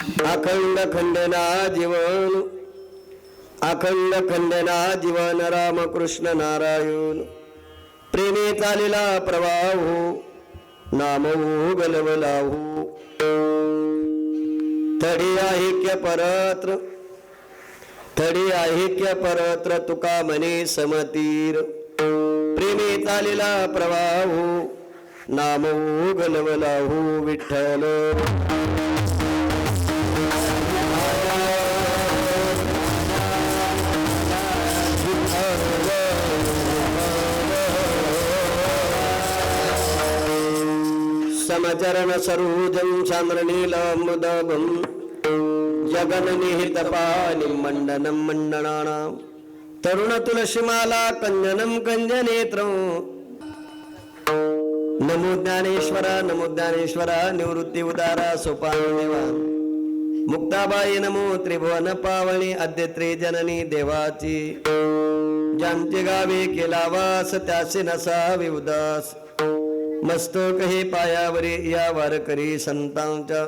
अखंड खंडना जीवन, अखंड खंडना जीवन रामकृष्ण नारायण. प्रेमे चालेला प्रवाह नामो गलवलाहू. थडी ऐक्य परत्र, थडी ऐक्य परत्र तुका मने समतीर. प्रेमे चालेला प्रवाह नामो गलवलाहू. विठ्ठल समचरण सरोजं चंद्रनीलमुदभं जगन्निहितपाणिं मंडनं मंडनानां. तरुण तुलसीमाला कंजनं कंजनेत्रं. नमो ज्ञानेश्वरा नमो ज्ञानेश्वरा निवृत्ती उदारा सोपान देवा. मुक्ताबाई नमो त्रिभुवन पावनी आद्यत्रे जननी देवाची. ज्यांचे गावे केला वास त्याचे नसावे उदास. मस्तक हे पायावरी या वारकरी संतांच्या.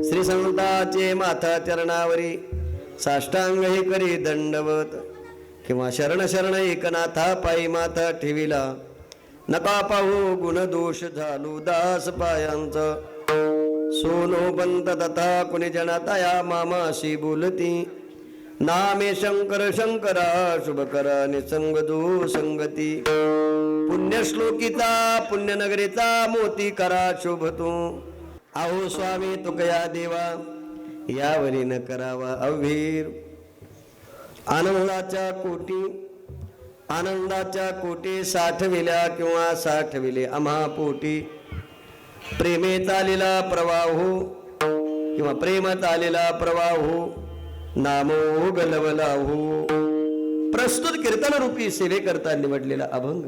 श्री संताचे माथा चरणावरी साष्टांग हे करी दंडवत. किंवा शरण शरण एकनाथा पायी माथा ठेविला. नका पाहू गुण दोष झालू दास पायांचा. सोनो बंत तथा कुणी जनातया मामाशी बोलती. नामे शंकर शंकरा शुभ करा निसंग दो संगती. पुण्यश्लोकीचा पुण्यनगरीचा मोती करा शोभतो. आहो स्वामी तुकया देवा यावरी न करावा अवीर. आनंदाच्या कोटी, आनंदाच्या कोटी साठविल्या किंवा साठविले आम्हा पोटी. प्रेमे चालेला प्रवाहो किंवा प्रेमात आलेला प्रवाहो नामो गलवलाहो. प्रस्तुत कीर्तन रूपी सेवेकरता निवडलेला अभंग.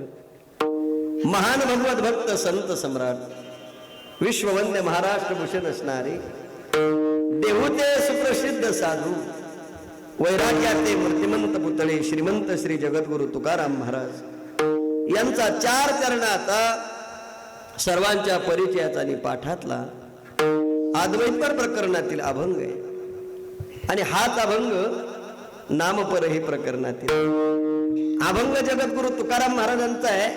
महान भगवत भक्त संत सम्राट विश्ववंद्य महाराष्ट्र भूषण असणारे देहूते सुप्रसिद्ध साधू वैराग्याचे मूर्तिमंत पुतळे श्रीमंत श्री जगद्गुरु तुकाराम महाराज यांचा 4 चरणाचा सर्वांच्या परिचयाचा आणि पाठातला अद्वैतपर प्रकरणातील अभंग आहे. आणि हाच अभंग नामपर हे प्रकरणातील अभंग जगद्गुरु तुकाराम महाराजांचा आहे.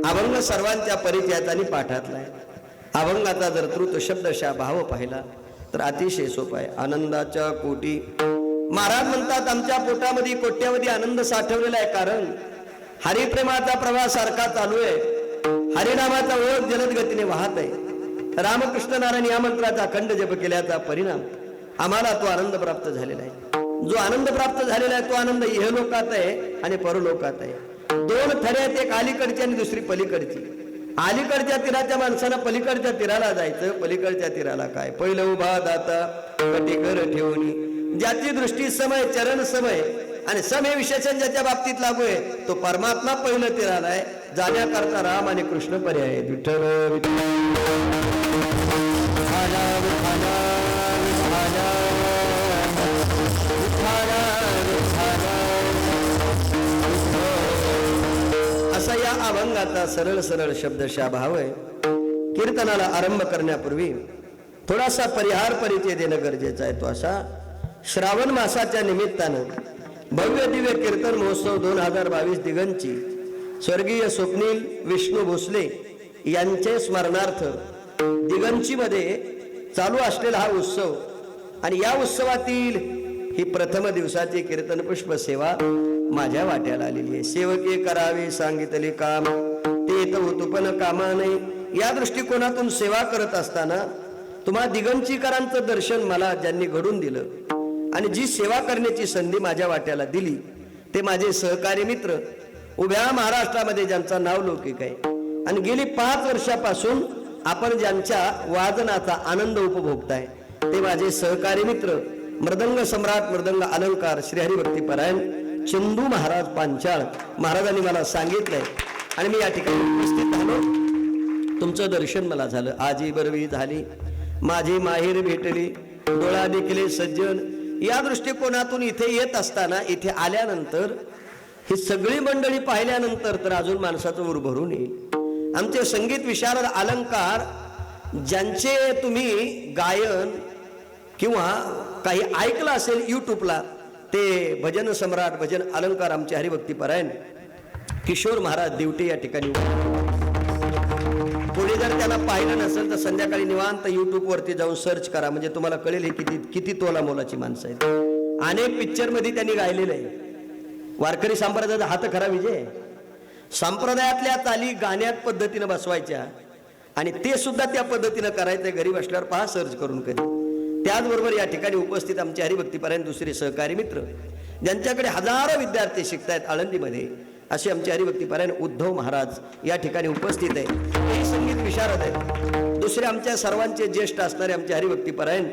अभंग सर्वांच्या परिचयाचा आणि पाठातला आहे. अभंगाचा जर तृत शब्दशः भाव पाहिला तर अतिशय सोपा आहे. आनंदाच्या कोटी. महाराज म्हणतात आमच्या पोटामध्ये कोट्यावधी आनंद साठवलेला आहे. कारण हरिप्रेमाचा प्रवाह सारखा चालू आहे. हरिनामाचा ओघ जलद गतीने वाहत आहे. रामकृष्ण नारायण या मंत्राचा अखंड जप केल्याचा परिणाम आम्हाला तो आनंद प्राप्त झालेला आहे. जो आनंद प्राप्त झालेला आहे तो आनंद इहलोकात आहे आणि परलोकात आहे. 2 थरे आहेत, एक अलीकडची आणि दुसरी पलीकडची. अलीकडच्या तीराच्या माणसानं पलीकडच्या तीराला जायचं. पलीकडच्या तीराला काय पहिलं उभा दाता कटीकर ठेवणी. ज्याची दृष्टी समय चरण समय आणि समय विशेषण ज्याच्या बाबतीत लागू आहे तो परमात्मा पहिलं तीराला आहे. जाण्याकरता राम आणि कृष्ण पर्याय आहे. विठ्ठल असा या अभंगाचा सरळ सरळ शब्दशः भाव आहे. कीर्तनाला आरंभ करण्यापूर्वी थोडासा परिहार परिचय देणं गरजेचं आहे. तो असा श्रावण मासाच्या निमित्तानं भव्य दिव्य कीर्तन महोत्सव 2022 दिगंची स्वर्गीय स्वप्नील विष्णू भोसले यांचे स्मरणार्थ दिगंची मध्ये चालू असलेला हा उत्सव आणि या उत्सवातील ही प्रथम दिवसाची कीर्तन पुष्प सेवा माझ्या वाट्याला आलेली आहे. सेवके करावे सांगितले काम ते तुपन कामा नाही. या दृष्टिकोनातून सेवा करत असताना तुम्हा दिगंचीकरांचं दर्शन मला ज्यांनी घडून दिलं आणि जी सेवा करण्याची संधी माझ्या वाट्याला दिली ते माझे सहकारी मित्र उभ्या महाराष्ट्रामध्ये ज्यांचा नाव लौकिक आहे आणि गेली 5 वर्षापासून आपण ज्यांच्या वादनाचा आनंद उपभोगताय ते माझे सहकारी मित्र मृदंग सम्राट मृदंग अलंकार श्री हरिभक्तीपरायण चंदू महाराज पांचाळ महाराजांनी मला सांगितलंय आणि मी या ठिकाणी उपस्थित झालो. तुमचं दर्शन मला झालं. आजी बरवी झाली माझी माहेर भेटली डोळा देखले सज्जन. या दृष्टिकोनातून इथे येत असताना इथे आल्यानंतर ही सगळी मंडळी पाहिल्यानंतर तर अजून माणसाचं उर भरून येईल. आमचे संगीत विशारद अलंकार ज्यांचे तुम्ही गायन किंवा काही ऐकलं असेल यूट्यूबला, ते भजन सम्राट भजन अलंकार आमचे हरिभक्तीपरायण किशोर महाराज दिवटे या ठिकाणी. पुढे जर त्याला पाहिलं नसेल तर संध्याकाळी निवांत यूट्यूबवरती जाऊन सर्च करा, म्हणजे तुम्हाला कळेल हे किती तोला मोलाची माणसं आहेत. अनेक पिक्चरमध्ये त्यांनी गायलेलं आहे. वारकरी संप्रदायाचा हात खरा विजय. संप्रदायातल्या ताली गाण्यात पद्धतीनं बसवायच्या आणि ते सुद्धा त्या पद्धतीनं करायचं घरी बसल्यावर पहा सर्च करून कधी. त्याचबरोबर या ठिकाणी उपस्थित आमचे हरिभक्तीपरायण दुसरे सहकारी मित्र ज्यांच्याकडे हजारो विद्यार्थी शिकतायत आळंदीमध्ये, असे आमचे हरिभक्तीपरायण उद्धव महाराज या ठिकाणी उपस्थित आहे. हे संगीत विशारद आहेत. दुसरे आमच्या सर्वांचे ज्येष्ठ असणारे आमचे हरिभक्तीपरायण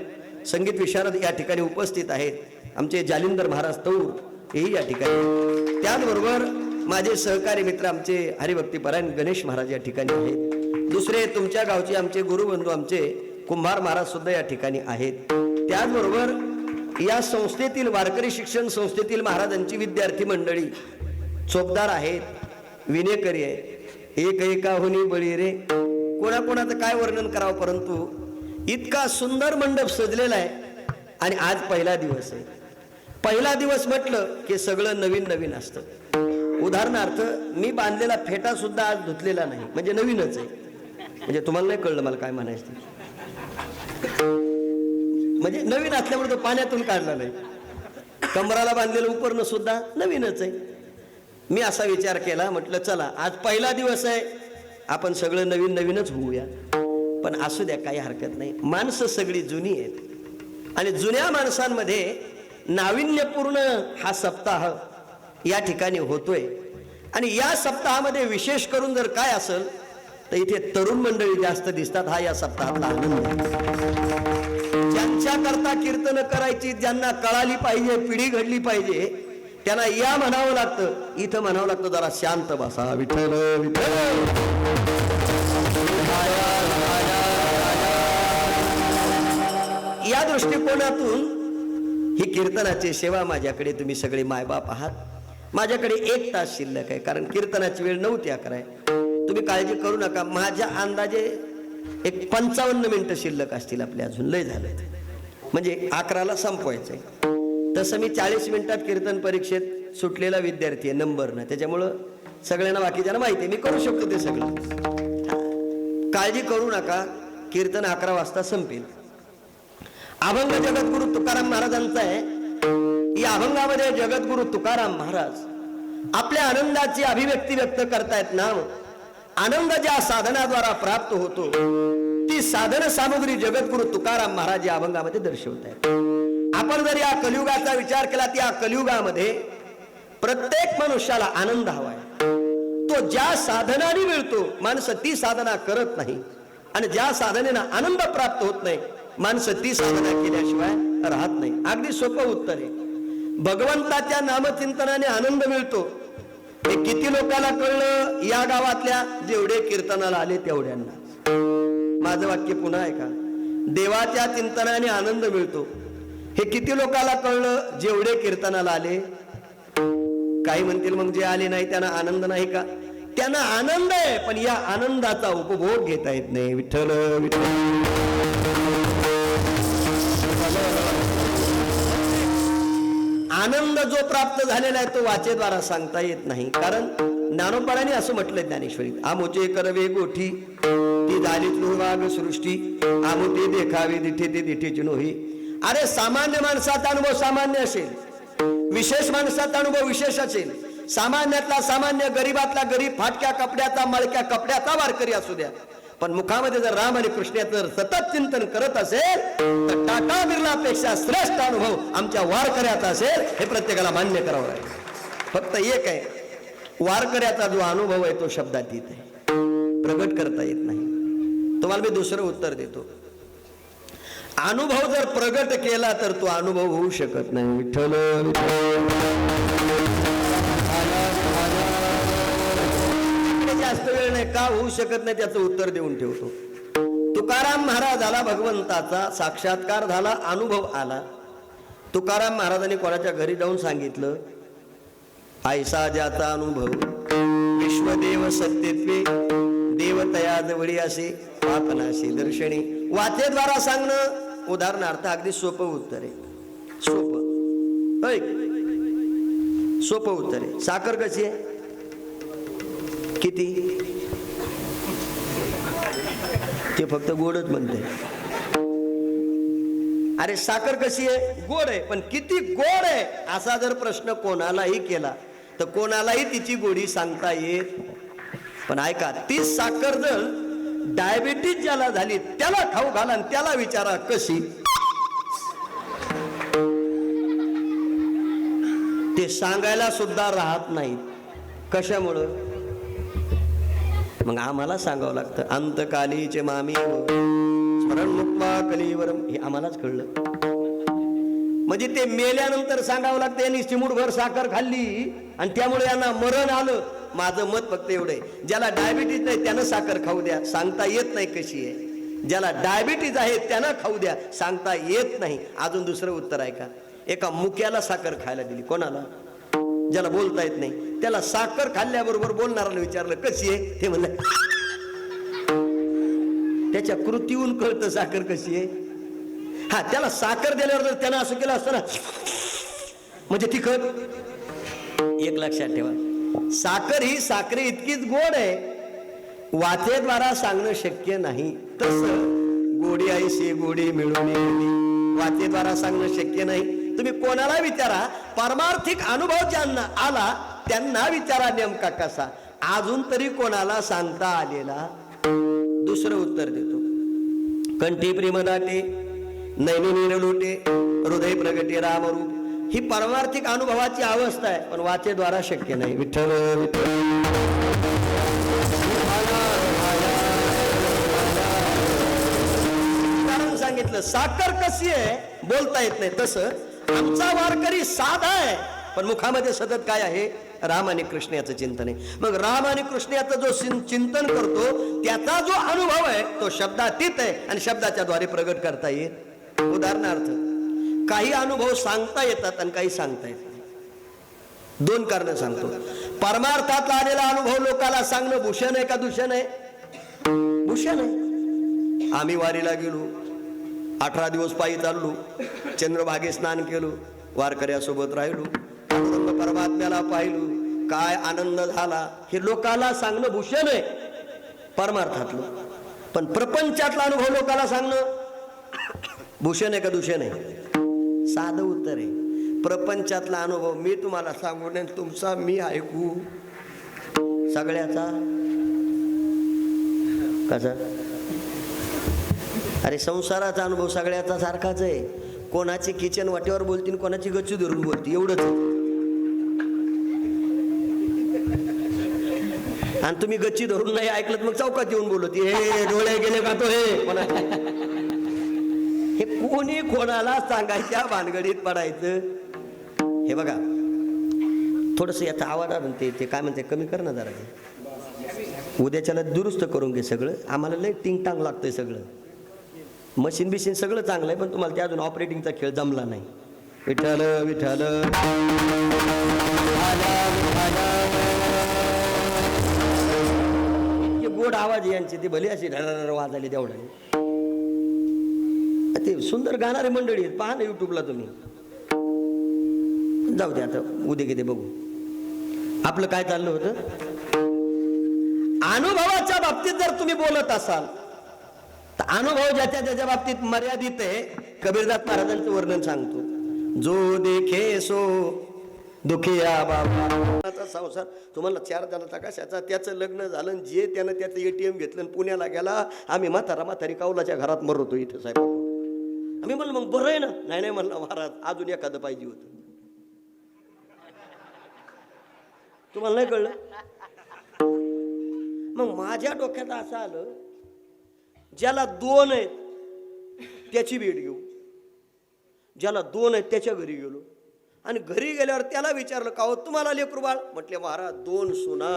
संगीत विशारद या ठिकाणी उपस्थित आहेत. आमचे जालिंदर महाराज तौर हेही या ठिकाणी. त्याचबरोबर माझे सहकारी मित्र आमचे हरिभक्तीपरायण गणेश महाराज या ठिकाणी आहेत. दुसरे तुमच्या गावचे आमचे गुरुबंधू आमचे कुंभार महाराज सुद्धा या ठिकाणी आहेत. त्याचबरोबर या संस्थेतील वारकरी शिक्षण संस्थेतील महाराजांची विद्यार्थी मंडळी चोपदार आहेत, विनेकरी आहेत. एक एकाहुनी बळी रे, कोणाकोणाचं काय वर्णन करावं, परंतु इतका सुंदर मंडप सजलेला आहे. आणि आज पहिला दिवस आहे. पहिला दिवस म्हटलं की सगळं नवीन नवीन असतं. उदाहरणार्थ मी बांधलेला फेटा सुद्धा आज धुतलेला नाही, म्हणजे नवीनच आहे. म्हणजे तुम्हाला नाही कळलं मला काय म्हणायचं, म्हणजे नवीन असल्यामुळे तो पाण्यातून काढला नाही. कमराला बांधलेलं उपरणं सुद्धा नवीनच आहे. मी असा विचार केला, म्हटलं चला आज पहिला दिवस आहे, आपण सगळं नवीन नवीनच होऊया. पण असू द्या, काही हरकत नाही. माणसं सगळी जुनी आहेत आणि जुन्या माणसांमध्ये नाविन्यपूर्ण हा सप्ताह या ठिकाणी होतोय. आणि या सप्ताहामध्ये विशेष करून जर काय असेल तर इथे तरुण मंडळी जास्त दिसतात. हा या सप्ताहातला आनंद आहे. ज्यांच्या करता कीर्तन करायची, ज्यांना कळाली पाहिजे, पिढी घडली पाहिजे, त्यांना या म्हणावं लागतं. इथं म्हणावं लागतं जरा शांत बसा, विठ्ठल विठ्ठल. या दृष्टिकोनातून ही कीर्तनाची सेवा माझ्याकडे तुम्ही सगळे मायबाप आहात. माझ्याकडे 1 तास शिल्लक आहे, कारण कीर्तनाची वेळ 9 ते 11 आहे. तुम्ही काळजी करू नका. माझ्या अंदाजे एक 55 मिनिटं शिल्लक असतील आपले, अजून लय झालं, म्हणजे 11ला संपवायचंय. तसं मी 40 मिनिटात कीर्तन परीक्षेत सुटलेला विद्यार्थी आहे नंबरनं, त्याच्यामुळं सगळ्यांना बाकीच्यांना माहिती आहे मी करू शकतो ते सगळं. काळजी करू नका, कीर्तन 11 वाजता संपेल. अभंग जगद्गुरु तुकाराम महाराजांचा आहे. या अभंगामध्ये जगद्गुरु तुकाराम महाराज आपल्या आनंदाची अभिव्यक्ती व्यक्त करतायत. नाव आनंद ज्या साधनाद्वारा प्राप्त होतो ती साधन सामुग्री जगद्गुरु तुकाराम महाराज या अभंगामध्ये दर्शवत आहेत. आपण जर या कलियुगाचा विचार केला, त्या कलियुगामध्ये प्रत्येक मनुष्याला आनंद हवाय. तो ज्या साधनाने मिळतो, माणसं ती साधना करत नाही. आणि ज्या साधनेनं आनंद प्राप्त होत नाही, माणसं ती साधना केल्याशिवाय राहत नाही. अगदी सोपं उत्तर आहे. भगवंताच्या नामचिंतनाने आनंद मिळतो हे किती लोकांना कळलं? या गावातल्या जेवढे कीर्तनाला आले तेवढ्यांना. माझं वाक्य पुन्हा आहे का? देवाच्या चिंतनाने आनंद मिळतो हे किती लोकांना कळलं? जेवढे कीर्तनाला आले. काही म्हणतील मग जे आले नाही त्यांना आनंद नाही का? त्यांना आनंद आहे, पण या आनंदाचा उपभोग घेता येत नाही. विठ्ठल विठ्ठल. आनंद जो प्राप्त झालेला आहे तो वाचेद्वारा सांगता येत नाही. कारण ज्ञानोबारांनी असं म्हटलंय ज्ञानेश्वरीत, आमोचे करवे गोठी ती झालीच लोभाग सृष्टी, आमोते देखावे दिठे ते दिठेची नोही. अरे सामान्य माणसाचा अनुभव सामान्य असेल, विशेष माणसाचा अनुभव विशेष असेल. सामान्यातला सामान्य, गरीबातला गरीब, फाटक्या कपड्याचा मळक्या कपड्याचा वारकरी असू द्या, पण मुखामध्ये जर राम आणि कृष्णाचं जर सतत चिंतन करत असेल तर टाटा बिर्लापेक्षा श्रेष्ठ अनुभव आमच्या वारकऱ्याचा असेल, हे प्रत्येकाला मान्य करावं लागेल. फक्त एक आहे, वारकऱ्याचा जो अनुभव आहे तो शब्दातीत आहे, प्रगट करता येत नाही. तुम्हाला मी दुसरं उत्तर देतो. अनुभव जर प्रगट केला तर तो अनुभव होऊ शकत नाही. विठ्ठल जास्त वेळ नाही का होऊ शकत नाही त्याचं उत्तर देऊन ठेवतो. तुकाराम महाराजाला भगवंताचा साक्षात्कार झाला, अनुभव आला. तुकाराम महाराजांनी कोणाच्या घरी जाऊन सांगितलं, ऐसा ज्याचा अनुभव विश्वदेव सत्यत्वे देवतया जवळी असे पापनाशी दर्शनी. वाचेद्वारा सांगणं उदाहरणार्थ अगदी सोपं उत्तर आहे. सोपं ऐक, सोपं उत्तर आहे. साखर कशी आहे? किती? ते फक्त गोडच म्हणते. अरे साखर कशी आहे? गोड आहे. पण किती गोड आहे असा जर प्रश्न कोणालाही केला तर कोणालाही तिची गोडी सांगता येत. पण ऐका, ती साखर जर डायबिटीज ज्याला झाली त्याला खाऊ घाला आणि त्याला विचारा कशी, ते सांगायला सुद्धा राहत नाही. कशामुळं? मग आम्हाला सांगावं लागतं. अंतकालीचे मामी स्मरण मुक्ता कलीवरम, हे आम्हालाच कळलं. म्हणजे ते मेल्यानंतर सांगावं लागतं यांनी चिमूटभर साखर खाल्ली आणि त्यामुळे यांना मरण आलं. माझं मत फक्त एवढं आहे, ज्याला डायबिटीज नाही त्यानं साखर खाऊ द्या, सांगता येत नाही कशी आहे. ज्याला डायबिटीज आहे त्यानं खाऊ द्या, सांगता येत नाही. अजून दुसरं उत्तर आहे का? एका मुक्याला साखर खायला दिली. कोणाला? ज्याला बोलता येत नाही त्याला साखर खाल्ल्याबरोबर बोलणाऱ्याला विचारलं कशी आहे, ते म्हणलं. त्याच्या कृतीहून कळतं साखर कशी आहे. हा, त्याला साखर दिल्यावर जर त्यानं असं केलं असतं ना म्हणजे तिखट. एक लक्षात ठेवा, साखर ही साखरे इतकीच गोड आहे, वाचेद्वारा सांगणं शक्य नाही. तसं गोडी आईशी गोडी मिळून वाचेद्वारा सांगणं शक्य नाही. तुम्ही कोणाला विचारा, परमार्थिक अनुभव ज्यांना आला त्यांना विचारा नेमका कसा. अजून तरी कोणाला सांगता आलेला. दुसरं उत्तर देतो. कंठी प्रेम दाटे, नैनी निरलोटे, हृदय प्रगटे रामरूप, ही परमार्थिक अनुभवाची अवस्था आहे, पण वाचेद्वारा शक्य नाही. विठ्ठल कारण सांगितलं. साखर कशी आहे? बोलता येत नाही. तसं आमचा वारकरी साधा आहे, पण मुखामध्ये सतत काय आहे? राम आणि कृष्ण याचं चिंतन आहे. मग राम आणि कृष्ण याचं जो चिंतन करतो त्याचा जो अनुभव आहे तो शब्दातीत आहे आणि शब्दाच्या द्वारे प्रगट करता येत. उदाहरणार्थ, काही अनुभव सांगता येतात आणि काही सांगता येत नाही. दोन कारण सांगतो. परमार्थातला आलेला अनुभव लोकाला सांगणं भूषण आहे का दूषण आहे? भूषण आहे. आम्ही वारीला गेलो, 18 दिवस पायी चाललो, चंद्रभागे स्नान केलो, वारकऱ्यासोबत राहिलो, परमात्म्याला पाहिलो, काय आनंद झाला, हे लोकाला सांगणं भूषण आहे परमार्थातलं. पण प्रपंचातला अनुभव लोकाला सांगणं भूषण आहे का दूषण आहे? साधं उत्तर आहे, प्रपंचातला अनुभव मी तुम्हाला सांगू नये, तुमचा मी ऐकू, सगळ्याचा कसा? अरे संसाराचा अनुभव सगळ्याचा सारखाच आहे. कोणाची किचन वाटेवर बोलतील, कोणाची गच्ची धरून बोलती, एवढंच. आणि तुम्ही गच्ची धरून नाही ऐकलं मग चौकात येऊन बोलत, हे डोळे गेले का तो हे कोणी कोणाला सांगायच्या भानगडीत पडायचं. हे बघा, थोडस याचा आवाज ते काय म्हणते कमी कर ना जरा. उद्याच्याला दुरुस्त करून घे सगळं. आम्हाला लय टिंग टांग लागतंय सगळं. मशीन बिशीन सगळं चांगलं आहे, पण तुम्हाला त्या अजून ऑपरेटिंगचा खेळ जमला नाही. विठ्ठल विठ्ठल इतके गोड आवाज यांचे, ते भले असे वाजले तेवढे. ते सुंदर गाणारे मंडळी आहेत, पहा ना युट्यूबला तुम्ही. जाऊ दे, आता उद्या किती बघू. आपलं काय चाललं होतं? अनुभवाच्या बाबतीत जर तुम्ही बोलत असाल तर अनुभव ज्याच्या त्याच्या बाबतीत मर्यादित आहे. कबीरदास महाराजांचं वर्णन सांगतो. जो देखे सो दुखिया बाबा. संसार तुम्हाला 4 जणांचा कशाचा, त्याचं लग्न झालं, जे त्यानं त्याचं ATM घेतलं, पुण्याला गेला. आम्ही म्हातारी कौलाच्या घरात मरतो इथं साहेब. आम्ही म्हणलं मग बरं आहे ना. नाही म्हणलं महाराज, अजून एखादं पाहिजे होतं. तुम्हाला नाही कळलं? मग माझ्या डोक्यात असं आलं, ज्याला 2 आहेत त्याची भेट घेऊ, ज्याला 2 आहेत त्याच्या घरी गेलो आणि घरी गेल्यावर त्याला विचारलं, का हो तुम्हाला लेकरू बाळ? म्हटले महाराज 2 सुना,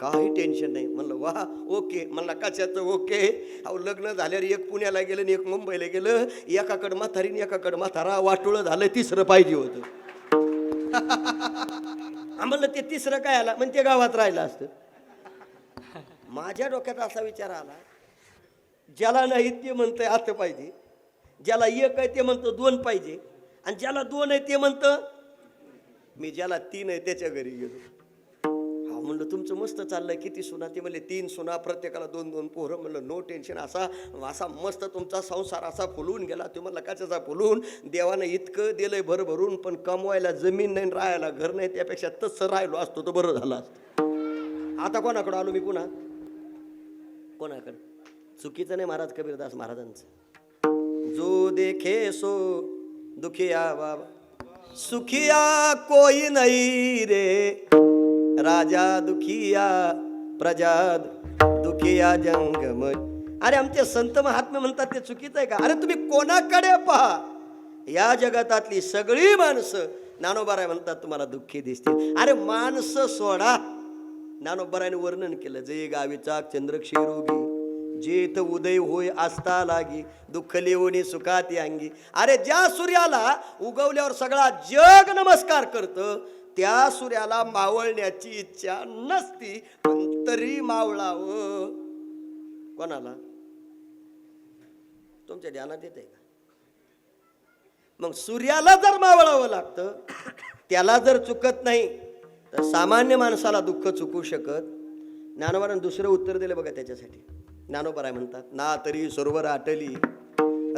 काही टेन्शन नाही. म्हणलं वा, ओके. म्हणला कशाचं ओके? अहो लग्न झाल्यावर एक पुण्याला गेलं आणि एक मुंबईला गेलं, एकाकडं म्हातारी एकाकडं म्हातारा, वाटोळं झालं, 3रं पाहिजे होतं. म्हणलं ते 3रं काय आला? म्हणजे ते गावात राहिलं असतं. माझ्या डोक्यात असा विचार आला, ज्याला नाही ते म्हणतंय आता पाहिजे, ज्याला एक आहे ते म्हणतं 2 पाहिजे, आणि ज्याला 2 आहे ते म्हणतं मी ज्याला 3 आहे त्याच्या घरी गेलो. हा म्हणलं तुमचं मस्त चाललंय, किती सुना? ते म्हणले 3 सुना, प्रत्येकाला 2-2 पोरं. म्हणलं नो टेन्शन. असा असा मस्त तुमचा संसार असा फुलवून गेला. ते म्हणलं कशाचा फुलवून? देवानं इतकं दिलंय भरभरून, पण कमवायला जमीन नाही, राहायला घर नाही. त्यापेक्षा तसं राहिलो असतो तर बरं झालं असतं. आता कोणाकडं आलो मी? पुन्हा कोणाकडं? चुकीचं नाही महाराज कबीरदास महाराजांचं. जो देखे सो दुखिया बाबा, सुखिया कोई नहीं रे, राजा दुखिया प्रजा दुखिया जंगम. अरे आमचे संत महात्मे म्हणतात ते चुकीचं आहे का? अरे तुम्ही कोणाकडे पहा, या जगतातली सगळी माणसं ज्ञानोबाराय म्हणतात तुम्हाला दुःखी दिसतील. अरे माणसं सोडा, ज्ञानोबारायने वर्णन केलं, जे गावीचा चंद्रक्षीरोगी, जेथ उदय होय असता लागी, दुःख लिओनी सुखाती अंगी. अरे ज्या सूर्याला उगवल्यावर सगळा जग नमस्कार करतं, त्या सूर्याला मावळण्याची इच्छा नसती, पण तरी मावळावं. कोणाला? तुमच्या ध्यानात येते का? मग सूर्याला जर मावळावं लागतं, त्याला जर चुकत नाही, तर सामान्य माणसाला दुःख चुकू शकत. ज्ञानोबारांनी दुसरं उत्तर दिलं बघा त्याच्यासाठी. ज्ञानोबाराय म्हणतात, ना तरी सरोवर आटली,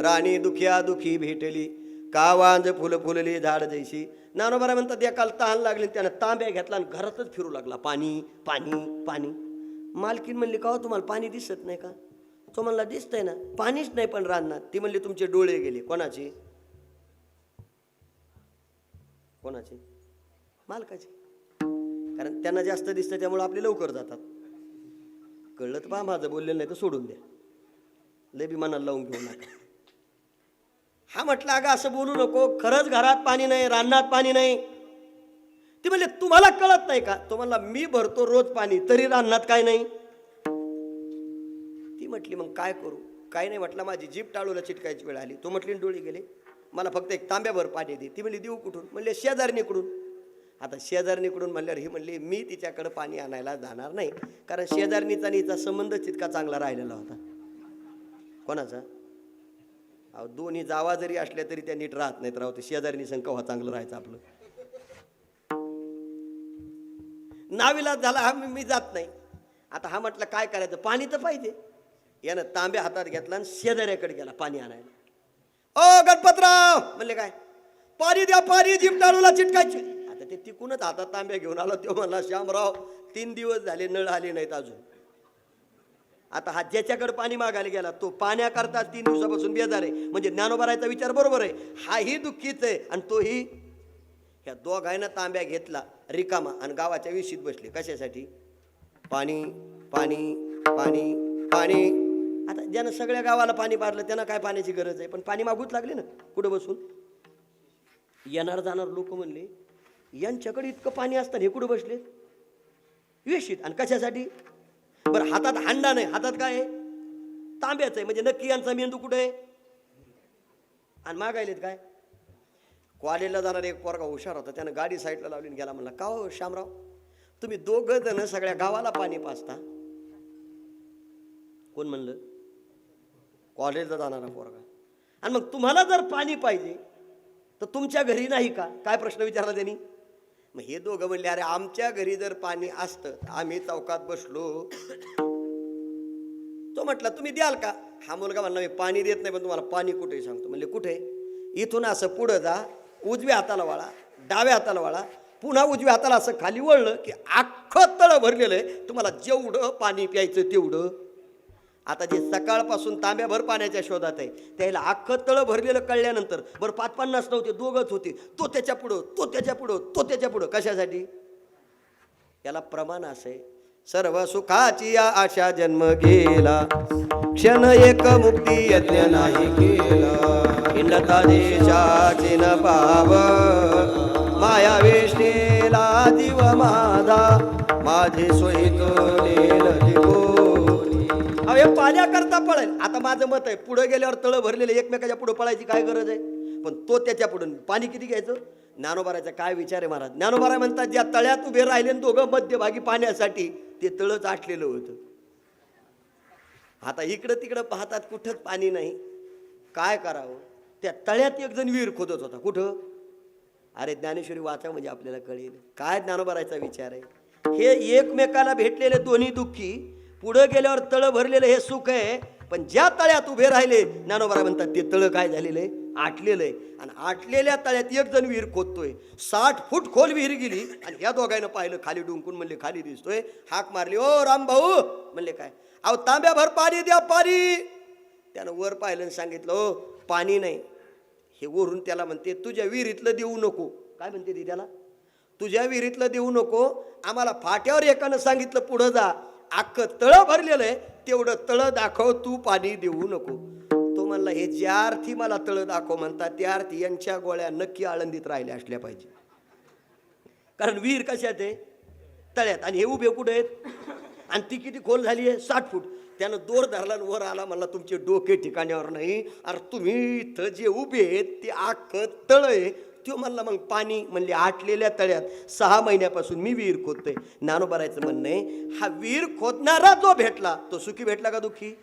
राणी दुखिया दुखी भेटली, कावांज फुल फुलली झाड जैशी. ज्ञानोबाराय म्हणतात, एकाला तहान लागली, त्यानं तांब्या घेतला आणि घरातच फिरू लागला, पाणी पाणी पाणी. मालकीन म्हणली, का हो तुम्हाला पाणी दिसत नाही का? तो म्हणला, दिसतंय ना, पाणीच नाही पण रानात. ती म्हणली, तुमचे डोळे गेले. कोणाचे? कोणाचे? मालकाचे. कारण त्यांना जास्त दिसतं, त्यामुळे आपले लवकर जातात. कळलं तर पहा, माझं बोललेलं नाही तर सोडून द्या, लय बी मनाला लावून घेऊ नका. हा म्हटलं, अगं असं बोलू नको, खरंच घरात पाणी नाही, रानात पाणी नाही. ती म्हणले, तुम्हाला कळत नाही का? तो म्हणला, मी भरतो रोज पाणी, तरी रानात काय नाही. ती म्हटली, मग काय करू? काय नाही म्हटलं, माझी जीभ टाळूला चिटकायची वेळ आली. तो म्हटली, डोळे गेले, मला फक्त एक तांब्याभर पाणी दे. ती म्हणली, देऊ कुठून? म्हणले, शेजारणीकडून. आता शेजारणीकडून म्हणल्यावर ही म्हणली, मी तिच्याकडे पाणी आणायला जाणार नाही, कारण शेजारणीचा आणि हिचा संबंध तितका चांगला राहिलेला होता. कोणाचा? अहो, दोन्ही जावा जरी असल्या तरी त्या नीट राहत नाहीत. राहते शेजारणी संग कव्हा चांगलं राहायचं आपलं. नावीलाज झाला, हा मी जात नाही. आता हा म्हटलं, काय करायचं? पाणी तर पाहिजे. यानं तांब्या हातात घेतला आणि शेजाऱ्याकडे गेला पाणी आणायला. ओ गणपतराव म्हणले, काय? पाणी द्या, पाणी, जीभ टाळूला चिटकायची. आता ते तिकूनच हातात तांब्या घेऊन आला. तो म्हणला, श्यामराव 3 दिवस झाले नळ आले नाहीत अजून. आता हा ज्याच्याकडे पाणी मागायला गेला, तो पाण्याकरता 3 दिवसापासून बेजार आहे. म्हणजे ज्ञानोबारायचा विचार बरोबर आहे, हाही दुःखीच आहे आणि तोही. ह्या दोघांना तांब्या घेतला रिकामा आणि गावाच्या विशीत बसले. कशासाठी? पाणी पाणी पाणी पाणी. आता ज्यानं सगळ्या गावाला पाणी पाडलं त्यांना काय पाण्याची गरज आहे, पण पाणी मागूच लागले ना कुठं बसून. येणार जाणार लोक म्हणले, यांच्याकडे इतकं पाणी असतं, हे कुठं बसले? विशीत. आणि कशासाठी? बरं, हातात हांडा नाही, हातात काय आहे? तांब्याचं आहे. म्हणजे नक्की यांचा मेंदू कुठे आहे? आणि मागायलेत काय? कॉलेजला जाणार एक पोरगा हुशार होता, त्यानं गाडी साईडला लावली गेला. म्हणला, का हो श्यामराव, तुम्ही 2 जण सगळ्या गावाला पाणी पाजता? कोण म्हणलं? कॉलेजला जाणारा पोरगा. आणि मग तुम्हाला जर पाणी पाहिजे तर तुमच्या घरी नाही का? काय प्रश्न विचारला त्यांनी? मग हे दोघं म्हणले, अरे आमच्या घरी जर पाणी असतं, आम्ही चौकात बसलो. तो म्हटला, तुम्ही द्याल का? हा मुलगा म्हणला, मी पाणी देत नाही, पण तुम्हाला पाणी कुठे सांगतो. म्हणले, कुठे? इथून असं पुढं जा, उजव्या हाताला वळा, डाव्या हाताला वळा, पुन्हा उजव्या हाताला असं खाली वळलं की अख्खं तळं भरलेलं आहे. तुम्हाला जेवढं पाणी प्यायचं तेवढं. आता जे सकाळपासून तांब्याभर पाण्याच्या शोधात आहे, त्याला अख्खं तळं भरलेलं कळल्यानंतर बरं 5-50 नव्हते, 2च होते. तो त्याच्या पुढं, तो त्याच्या पुढं, तो त्याच्या पुढं. कशासाठी? याला प्रमाण असे, सर्व सुखाची या आशा जन्म गेला, क्षण एक मुक्ती यज्ञ नाही केला, हिंडता देशाची न पाव, माया वेष्णेला जीव माझा, माझे सोयीत नेल हे पाण्याकरता पळेल. आता माझं मत आहे, पुढे गेल्यावर तळं भरलेले एकमेकाच्या पुढे पळायची काय गरज आहे? पण तो त्याच्या पुढून पाणी किती घ्यायचं? ज्ञानोबारायचा काय विचार आहे महाराज? ज्ञानोबाराय म्हणतात, ज्या तळ्यात उभे राहिले दोघं मध्यभागी पाण्यासाठी, ते तळच आटलेलं होतं. आता इकडं तिकडं पाहतात, कुठंच पाणी नाही. काय करावं? त्या तळ्यात एक जण विहीर खोदत होता. कुठं? अरे ज्ञानेश्वरी वाचा म्हणजे आपल्याला कळेल काय ज्ञानोबारायचा विचार आहे. हे एकमेकाला भेटलेले दोन्ही दुःखी पुढे गेल्यावर तळ भरलेलं हे सुख आहे. पण ज्या तळ्यात उभे राहिले ज्ञानोबा म्हणतात ते तळ काय झालेलं आहे? आटलेलं आहे. आणि आटलेल्या तळ्यात एक जण विहीर खोदतोय. 60 फूट खोल विहीर गेली. आणि ह्या दोघांना पाहिलं खाली डुंकून. म्हणले खाली दिसतोय. हाक मारली, ओ राम भाऊ. म्हणले काय? अहो तांब्याभर पाणी द्या, पाणी. त्यानं वर पाहिलं आणि सांगितलं, ओ पाणी नाही. हे वरून त्याला म्हणते तुझ्या विहिरीतलं देऊ नको. काय म्हणते ती त्याला? तुझ्या विहिरीतलं देऊ नको. आम्हाला फाट्यावर एकानं सांगितलं पुढं जा, अख्खं तळं भरलेलं आहे, तेवढं तळं दाखव, तू पाणी देऊ नको. तो म्हणला हे ज्या अर्थी मला तळं दाखव म्हणतात त्या अर्थी यांच्या गोळ्या नक्की आळंदीत राहिल्या असल्या पाहिजे. कारण विहीर कशात आहे? तळ्यात. आणि हे उभे कुठे आहेत? आणि ती किती खोल झाली आहे? 60 फूट. त्यानं दोर धरला वर आला. म्हणला तुमचे डोके ठिकाण्यावर नाही. अरे तुम्ही इथं जे उभे आहेत ते अख्खं तळ आहे. तो म्हणला मग पाणी. म्हणले आटलेल्या तळ्यात 6 महिन्यापासून मी विहीर खोदतोय. ज्ञानोबारायचं म्हणणं आहे हा विहीर खोदणारा जो भेटला तो सुखी भेटला का दुःखी?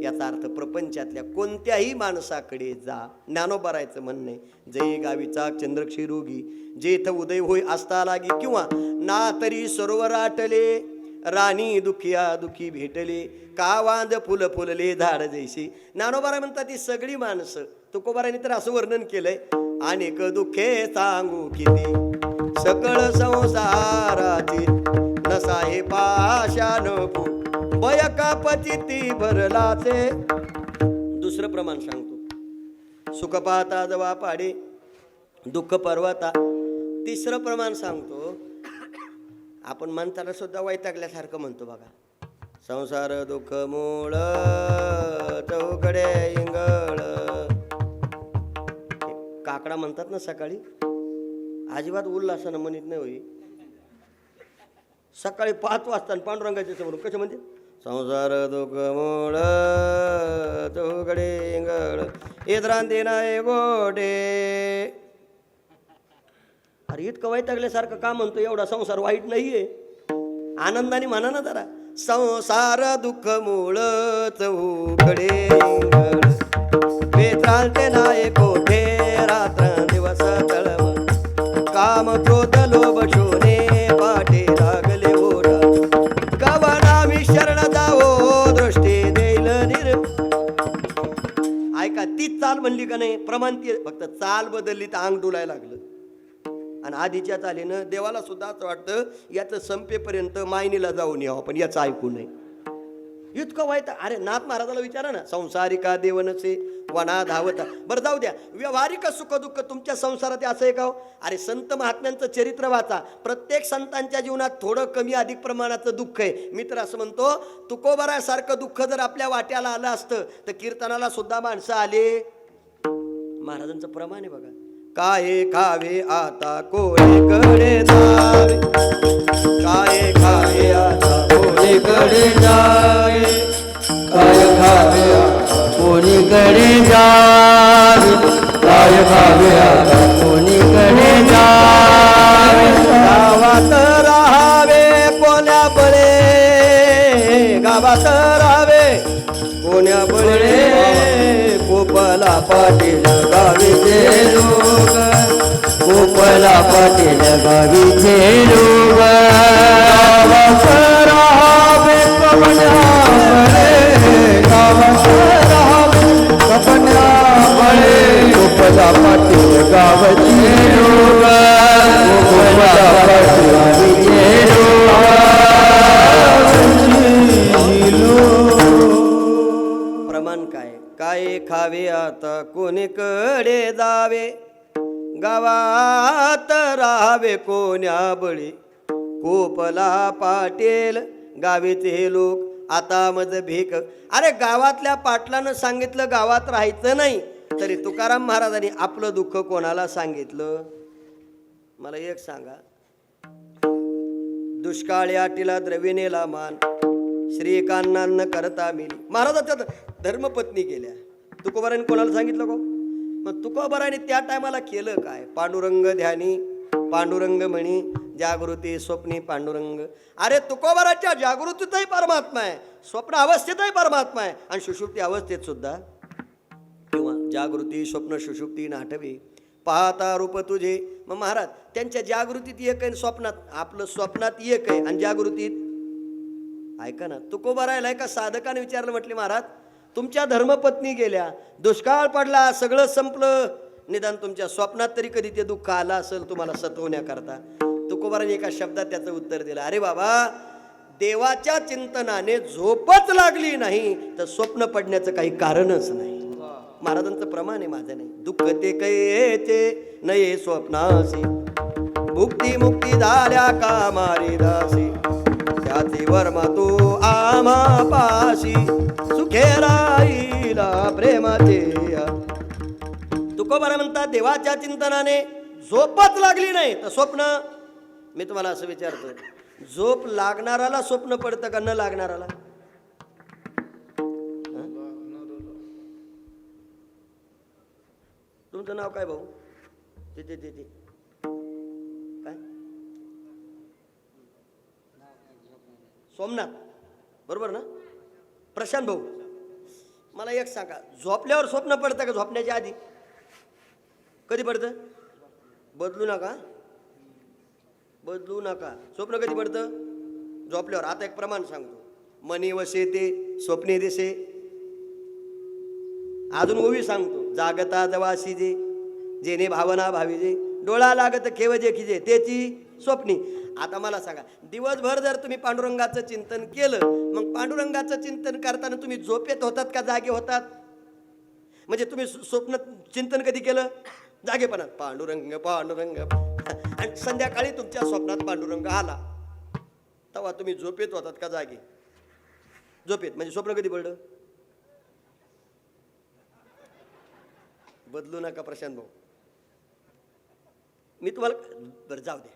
याचा अर्थ प्रपंचातल्या कोणत्याही माणसाकडे जा. ज्ञानोबारायचं म्हणणं आहे जय गावीचा चंद्रक्षिरोगी जेथ उदय होय असता लागी किंवा ना तरी सरोवर आटले राणी दुखिया दुखी भेटले का वांद फुल फुलले झाड जैशी. ज्ञानोबाराय म्हणतात ती सगळी माणसं. तुकोबारायने तर असं वर्णन केलंय, अनेक दुःखे सांगू किती सकळ संसाराची नसा हे पाषाण बयकापची ती भरलाचे. दुसरं प्रमाण सांगतो, सुख पाहता जवा पाडे दुःख पर्वता. तिसरं प्रमाण सांगतो, आपण म्हणताना सुद्धा वैतागल्यासारखं म्हणतो बघा, संसार दुःख मूळ चौकडे इंगळ. काकडा म्हणतात ना सकाळी, अजिबात उल्हासानं म्हणत नाही होई. सकाळी 5 वाजता पांडुरंगाच्या समोर कसं म्हणते, संसार दुःख मूळ चौकडे इंगळ इद्रांती नाही गोडे. अरे इतकं वैतागल्यासारखं का म्हणतो? एवढा संसार वाईट नाहीये. आनंदाने म्हणा ना जरा. संसार दुःख मूळ चौकडे इंगळ वेत्रांते नाय कोठे रात्र दिवस तळम काम क्रोध लोभ शोने पाठे लागले ओढा गवना मी शरण जावो दृष्टी देईल निर. ऐका तीच चाल म्हणली का नाही? प्रमाण ती फक्त चाल बदलली तर अंग डुलायला लागलं. आणि आधीच्या चालीनं देवाला सुद्धा असं वाटतं याचं संपेपर्यंत मायनीला जाऊन यावं, पण याचं ऐकू नये. इतकं वाईट. अरे नाथ महाराजाला विचारा ना, संसारिका देवनसे वना धावता. बरं जाऊ द्या, व्यवहारिक सुख दुःख तुमच्या संसारात असं आहे का? अरे संत महात्म्यांचं चरित्र वाचा. प्रत्येक संतांच्या जीवनात थोडं कमी अधिक प्रमाणाचं दुःख आहे. मी तर असं म्हणतो तुकोबारासारखं दुःख जर आपल्या वाट्याला आलं असतं तर कीर्तनाला सुद्धा माणसं आले. महाराजांचं प्रमाण आहे बघा, काय खावे आता कोणीकडे जावे, काय खावे आता कोणीकडे जावे, काय खावे आता कोणीकडे जावे, काय खावे आता कोणीकडे जावे. गावात राहावे कोण्या बळे, गावात राहावे कोण्या बळे, गोपाला पाटील गावीचे लोक, गोपाला पाटील गावीचे लोक. गावात राहावे कपण्या बळे, गावात राहावे कपण्या बळे, गोपाला पाटील गावचे लोक, गोपाला पाटील गावीचे लोक. प्रमाण काय? काय खावे आता कोणीकडे जावे, गावात राहावे कोण्या बळी, कोपला पाटील गावीचे लोक आता मज भीक. अरे गावातल्या पाटलानं सांगितलं गावात राहायचं नाही, तरी तुकाराम महाराजांनी आपलं दुःख कोणाला सांगितलं? मला एक सांगा. दुष्काळी आटीला द्रविणेला मान, श्रीकांनान्न करता मिली. महाराजाच्या धर्मपत्नी केल्या. तुकोबाराने कोणाला सांगितलं गो? मग तुकोबाराने त्या टायमाला केलं काय? पांडुरंग ध्यानी पांडुरंग म्हणी जागृती स्वप्नी पांडुरंग. अरे तुकोबाराच्या जागृतीतही परमात्मा आहे, स्वप्न अवस्थेतही परमात्मा आहे, आणि सुषुप्ती अवस्थेत सुद्धा किंवा जागृती स्वप्न सुषुप्ती नाटवे पाहता रूप तुझे. मग महाराज त्यांच्या जागृतीत एक आहे, स्वप्नात आपलं स्वप्नात एक आहे आणि जागृतीत. ऐका ना, तुकोबा राहिलाय का साधकाने विचारलं, म्हटले महाराज तुमच्या धर्मपत्नी गेल्या, दुष्काळ पडला, सगळं संपलं, निदान तुमच्या स्वप्नात तरी कधी ते दुःख आलं असेल तुम्हाला सतवण्याकरता. तुकोबाराने एका शब्दात त्याचं उत्तर दिलं, अरे बाबा देवाच्या चिंतनाने झोपच लागली नाही तर स्वप्न पडण्याचं काही कारणच नाही. महाराजांचं प्रमाण आहे, माझं नाही. दुःख ते कैचे नये स्वप्नासी, भुक्ती मुक्ती झाल्या कामारी दासी, त्याचे वर्मा तू आम्हा पाशी, सुखे राहिला प्रेमाचे. तुकोबारा म्हणतात देवाच्या चिंतनाने झोपच लागली नाही तर स्वप्न. मी तुम्हाला असं विचारतो, झोप लागणाराला स्वप्न पडतं का न लागणाराला? तुमचं नाव काय भाऊ? ते काय? सोमनाथ, बरोबर ना? प्रशांत भाऊ, मला एक सांगा, झोपल्यावर स्वप्न पडतं का झोपण्याच्या आधी? कधी पडतं? बदलू नका, बदलू नका. स्वप्न कधी पडतं? झोपल्यावर. आता एक प्रमाण सांगतो, मनी वसे ते स्वप्ने दिसे. अजून ओवी सांगतो, जागता जवासी जे, जेने भावना भावी जे, डोळा लागत केवजे की जे, त्याची स्वप्नी. आता मला सांगा, दिवसभर जर तुम्ही पांडुरंगाचं चिंतन केलं, मग पांडुरंगाचं चिंतन करताना तुम्ही झोपेत होतात का जागे होतात? म्हणजे तुम्ही स्वप्न चिंतन कधी केलं? जागेपणात पांडुरंग पांडुरंग. आणि संध्याकाळी तुमच्या स्वप्नात पांडुरंग आला, तेव्हा तुम्ही झोपेत होतात का जागे? झोपेत. म्हणजे स्वप्न कधी पडलं? बदलू नका प्रशांत भाऊ. मी तुम्हाला बरं जाऊ द्या,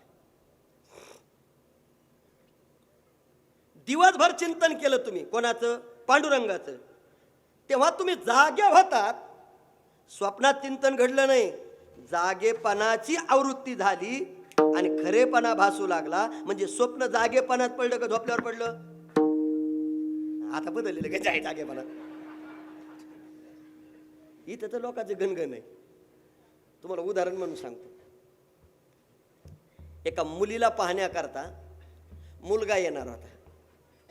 दिवसभर चिंतन केलं तुम्ही कोणाचं? पांडुरंगाचं. तेव्हा तुम्ही जागे होतात, स्वप्नात चिंतन घडलं नाही, जागेपणाची आवृत्ती झाली आणि खरेपणा भासू लागला. म्हणजे स्वप्न जागेपणात पडलं का झोपल्यावर पडलं? आता बदललेलं काय आहे जागेपणात? इथं तर लोकांचे गणगण आहे. तुम्हाला उदाहरण म्हणून सांगतो, एका मुलीला पाहण्याकरता मुलगा येणार होता,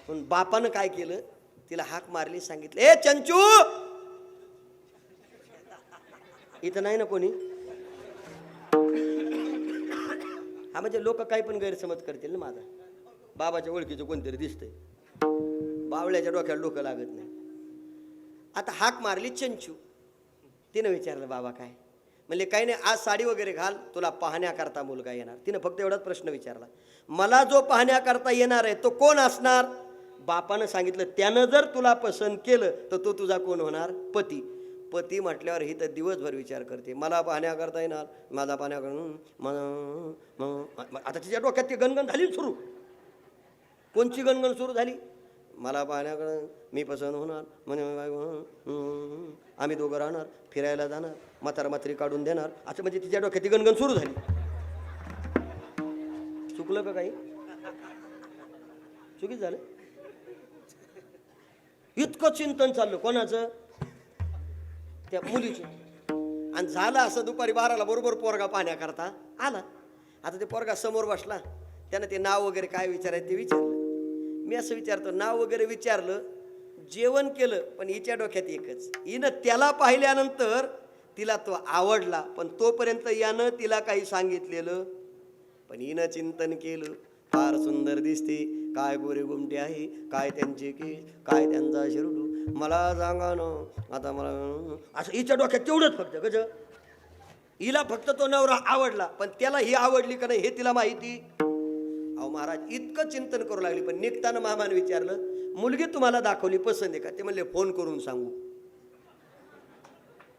पण बापानं काय केलं, तिला हाक मारली, सांगितलं, ए चंचू. इथं नाही ना कोणी? हा, म्हणजे लोक काही पण गैरसमज करतील ना माझा. बाबाच्या ओळखीचं कोणतरी दिसतंय, बावळ्याच्या डोक्याला डोकं लागत नाही. आता हाक मारली चंचू. तिनं विचारलं, बाबा काय? म्हणले काही नाही, आज साडी वगैरे घाल, तुला पाहण्याकरता मुलगा येणार. तिनं फक्त एवढाच प्रश्न विचारला, मला जो पाहण्याकरता येणार आहे तो कोण असणार? बापानं सांगितलं, त्यानं जर तुला पसंत केलं तर तो तुझा कोण होणार? पती. पती म्हटल्यावर ही तर दिवसभर विचार करते, मला पाहण्याकरता येणार, माझा पाहण्याकरता. आता तिच्या डोक्यात ती गणगण झाली सुरू. कोणची गणगण सुरू झाली? मला पाहण्याकडं मी पसंत होणार, म्हणे आम्ही दोघं राहणार, फिरायला जाणार, म्हातारा म्हातारी काढून देणार, असं. म्हणजे तिच्या डोक्यात ती गणगण सुरू झाली. चुकलं का काही? चुकीच झालं. इतकं चिंतन चाललं कोणाचं? त्या मुलीचं. आणि झालं असं, दुपारी 12ला बरोबर पोरगा पाहण्याकरता आला. आता ते पोरगा समोर बसला, त्यानं ते नाव वगैरे काय विचारायचं ते विचारलं. मी असं विचारतो, नाव वगैरे विचारलं, जेवण केलं, पण हिच्या डोक्यात एकच, हिनं त्याला पाहिल्यानंतर तिला तो आवडला, पण तोपर्यंत यानं तिला काही सांगितलेलं, पण हिनं चिंतन केलं, फार सुंदर दिसते, काय गोरे गुमटे आहे, काय त्यांचे केस, काय त्यांचा शिरडू, मला सांगा ना आता मला. असं हिच्या डोक्यात तेवढंच फक्त. कसं? हिला फक्त तो नवरा आवडला, पण त्याला ही आवडली का नाही हे तिला माहिती. अहो महाराज, इतकं चिंतन करू लागली. पण निघताना मामाने विचारलं, मुलगी तुम्हाला दाखवली, पसंत आहे का? ते म्हणले, फोन करून सांगू.